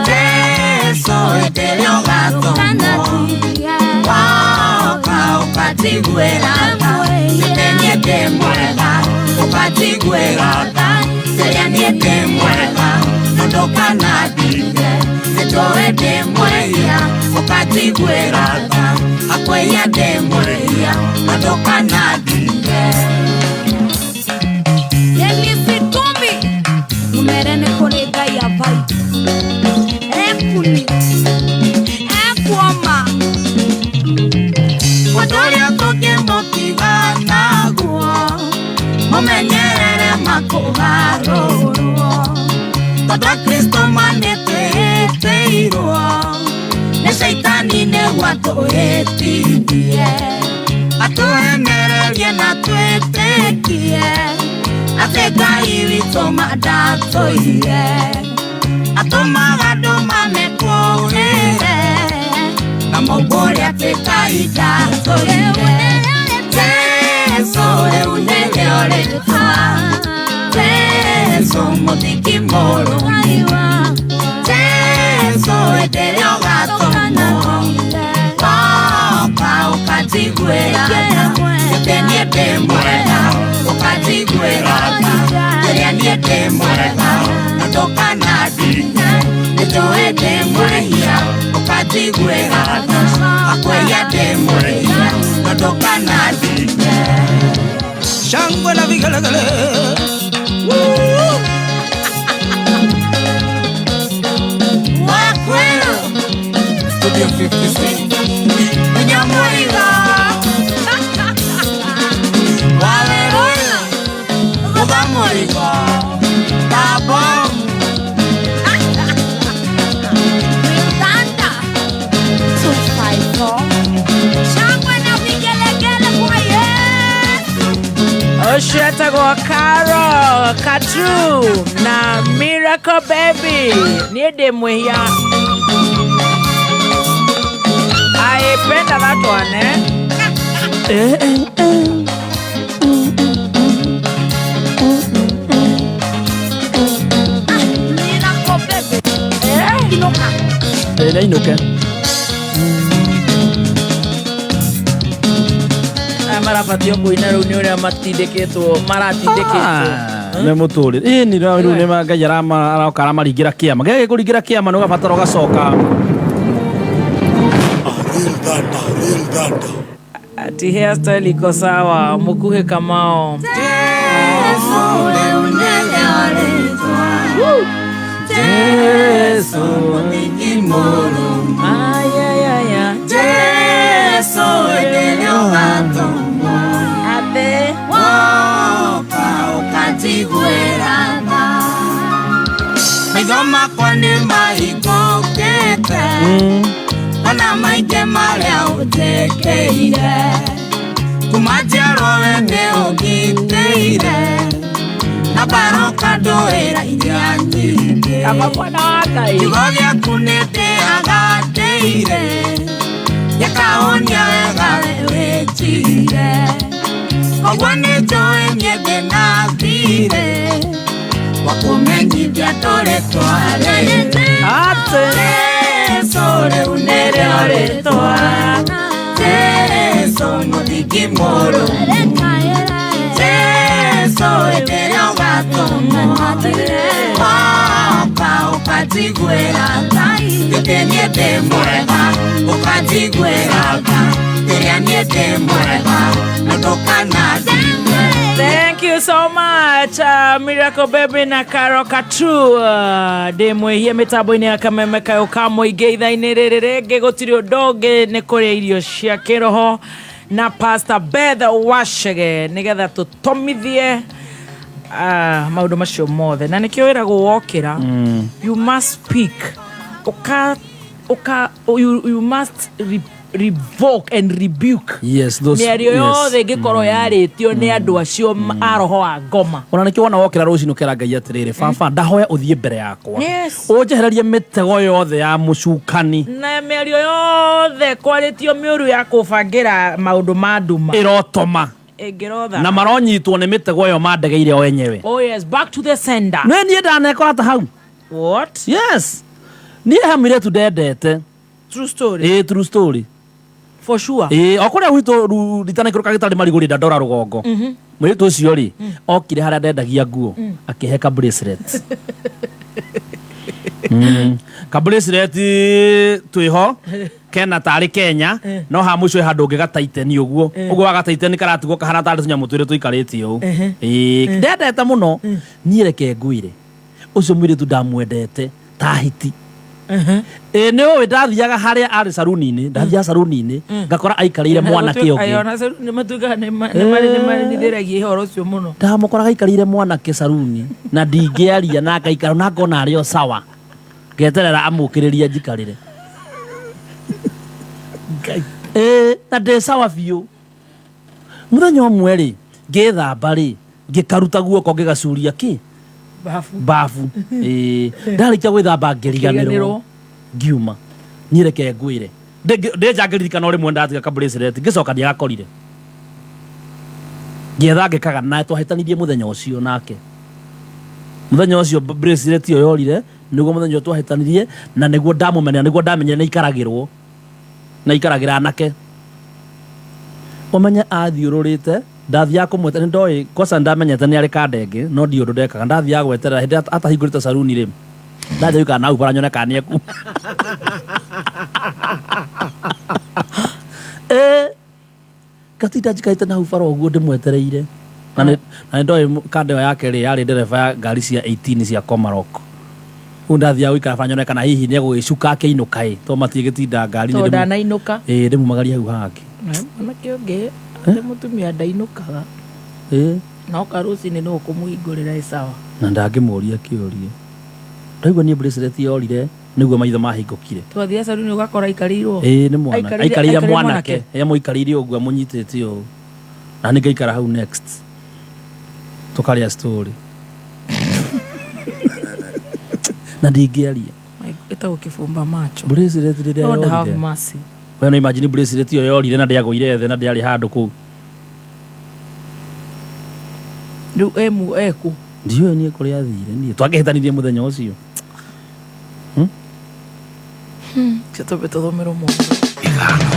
Jesũ hĩndĩ ĩrĩa ũgatũmwo woka ũkanjiguĩra tha rĩrĩa niĩ ndĩ mwega ũkanjiguĩra tha rĩrĩa niĩ ndĩ mwega na ndũkanandigue nĩnjũĩ ndĩ mwĩhia ũkanjiguĩra tha akwĩhia ndĩ mwĩhia na ndũkanandigue. Yemisitumbi numerene kũrĩ Ngai avai ekuni ekuoma ũndũ ũrĩa tũngĩmũkiga naguo mũmenyerere makũgarũrwo tondũ Kristo manĩtwĩtĩirwo nĩ Shaitani nĩguo atũhĩtithie atũhenererie na twĩtĩkie atĩ Ngai witũ mandatũire atũmaga andũ mamekũũrĩre na mũndũ ũrĩa atĩ Ngai ndatũire Jesũ rĩu nĩrĩo rĩtwa Jesũ mũthingi mũrũ Jesũ hĩndĩ ĩrĩa ũgatũmwo woka ũkanjiguĩra tha rĩrĩa niĩ ndĩ mwega ũkanjiguĩra tha rĩrĩa niĩ ndĩ mwega na ndũkanandigue nĩnjũĩ ndĩ mwĩhia ũkanjiguĩra tha akwĩhia ndĩ mwĩhia na ndũkanandigue. Shangwe na vigelegele Wakwero Studio 56 Nyamuriga Waleroya Mughamuriga Tabom Tanda 254 shangwe na vigelegele kwa Yesu. Oshietagwo Carol Katu na Miracle Baby niĩ ndĩ mwĩhia aipenda watu wane Reke inuke. Marabatio kuina rĩu nĩ ũrĩa matindĩkĩtwo maratindĩkĩtwo nĩ mũtũrĩre ni rĩu nĩ Ngai aroka aramaringĩra kĩama gĩkĩ kũringĩra kĩama nĩ ũgabatara ũgacoka ati hairstyle iko sawa Mũkuhĩ Kamau Jesu ni moro ayayaya Jesu endeleo gatongo ate woka ukatigwerana Maithoma kwa nĩ mahingũkĩte ona maingĩ marĩa ũtĩkĩire kuma njiarwo we nĩ ũgitĩire na baroka ndũĩra iria nyingĩ kiugo gĩaku nĩ ndĩagatĩire gĩkahonia wega we wĩnjire koguo nĩ njũĩ niĩ ndĩnathire wakũmenyithia tũrĩ twarĩte Jesu rĩu nĩrĩo rĩtwa Jesu mũthingi mũrũmu Jesu endelea ugatũmwo woka ũkatigwĩra rĩrĩa niĩ ndĩ mwega ũkatigwĩra rĩrĩa niĩ ndĩ mwega na ndũkanathiwe. Thank you so much Miracle Baby na Carol Katu ndĩmwĩhie mĩtambo-inĩ ya Kameme Kayũka mũingĩ ithaa-inĩ rĩrĩ rĩngĩ gũtirĩ ũndũ ũngĩ nĩ kũrĩa irio cia kĩroho na Pastor Beth Wachege nĩgetha tũtomithie maũndũ macio mothe na nĩkĩo wĩragwo wokĩra you must speak you must revoke and rebuke mĩario yothe ĩngĩkorwo yarĩtio nĩ andũ acio a roho wa ngoma ona nĩkĩo wona wokĩra rũcinĩ ũkera Ngai atĩrĩrĩ baba ndahoya ũthiĩ mbere yakwa ũnjehererie mĩtego yothe ya mũcukani na mĩario yothe kwarĩtio mĩũru ya kũbangĩra maũndũ ma nduma ĩrotoma na maronyitwo nĩ mĩtego ĩyo mandegeire o enyewe. Oh yes, back to the sender. No niĩ ndanekora ta hau. What? Yes. Niĩ hamire tu ndendete. True story. True story. For sure. Okũrĩa gwitũ ritana ikũrũka gĩtarĩ marigũ rĩ ndora rũgongo. Mũirĩtu ũcio rĩ okire harĩa ndendagia nguo akĩhe ka bracelet. Ka bracelet twĩho kena tarĩ Kenya no ha mũico handũ ũngĩ gataiteni ũguo ũguo wa gataiteni karatigwo kahana tarĩ tunyamũ twĩrĩ tũikarĩtie ũũ ndendete mũno niĩ reke ngwĩre ũcio mũirĩtu ndamwendete ta hiti nĩ ũĩ ndathiaga harĩa arĩ saruni-inĩ ndathiaga saruni-inĩ ngakora aikarĩire mwanake ũngĩ ayona saruni matuga nĩ ndĩragia ihoro ũcio mũno ndamũkoraga aikarĩire mwanake saruni na ndingĩaria na ngaikara na ngona arĩ o sawa ngeterera amũkĩrĩria njikarĩre na ndĩ sawa biũ mũthenya ũmwe rĩ ngĩthamba rĩ ngĩkaruta guoko ngĩgacuria kĩ bafu ndarĩkia gwĩthamba ngĩriganĩrwo ngiuma niĩ reke ngwĩre ndĩnja ngĩririkana rĩmwe ndatiga ka bracelet ngĩcoka ndiagakorire ngĩetha ngĩkaga na twahĩtanirie mũthenya ũcio nake mũthenya ũcio bracelet ĩyo yorire nĩguo mũthenya twahĩtanirie na nĩguo ndamũmenya nĩguo ndamenyire nĩ ikaragĩrwo na ikaragĩra anake ũmenye athiũrũrĩte ndathiaga kũmweta nĩ ndoĩ kosa ndamenyete nĩ arĩ kandenge no ndi ũndũ ndekaga ndathiaga gweterera hĩndĩ atahingũrĩte saruni rĩ ndathiĩ gũikara nau bara nyone kana nĩeku gatinda njikarĩte nau bara ũguo ndĩmwetereire na nĩ ndoĩ kanda ĩyo yake rĩ yarĩ ndereba ya ngari cia 18 cia Comarock rĩu ndathiaga gũikara bara nyone kana hihi nĩegũgĩcuka akĩinũka to matigĩtinda ngari to ndanainũka ndĩmumagaria hau hangĩ mwanake ũngĩ nĩ mũtumia ndainũkaga no karuci-inĩ no ũkũmũhingũrĩra sawa na ndangĩmũria kĩũria ndaigua niĩ bracelet yorire nĩguo maitho mahingũkire twathia saruni ũgakora aikarĩirwo nĩ mwana aikarĩire mwanake mũikarĩire ũguo mũnyitĩte ũũ na nĩ ngaikara hau next tũkarĩa story na ndingĩaria ĩtagwo kĩbumba macho bracelet rĩrĩa yorire we no imagine bracelet ĩyo yorire na ndĩagũire thĩ na ndĩarĩ handũ kũu rĩu eku ndiũĩ niĩ kũrĩa athire niĩ twangĩhĩtanirie mũthenya ũcio Chatobe todo mero mundo. Igano.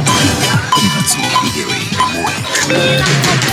Kongatsu igero ikamoe.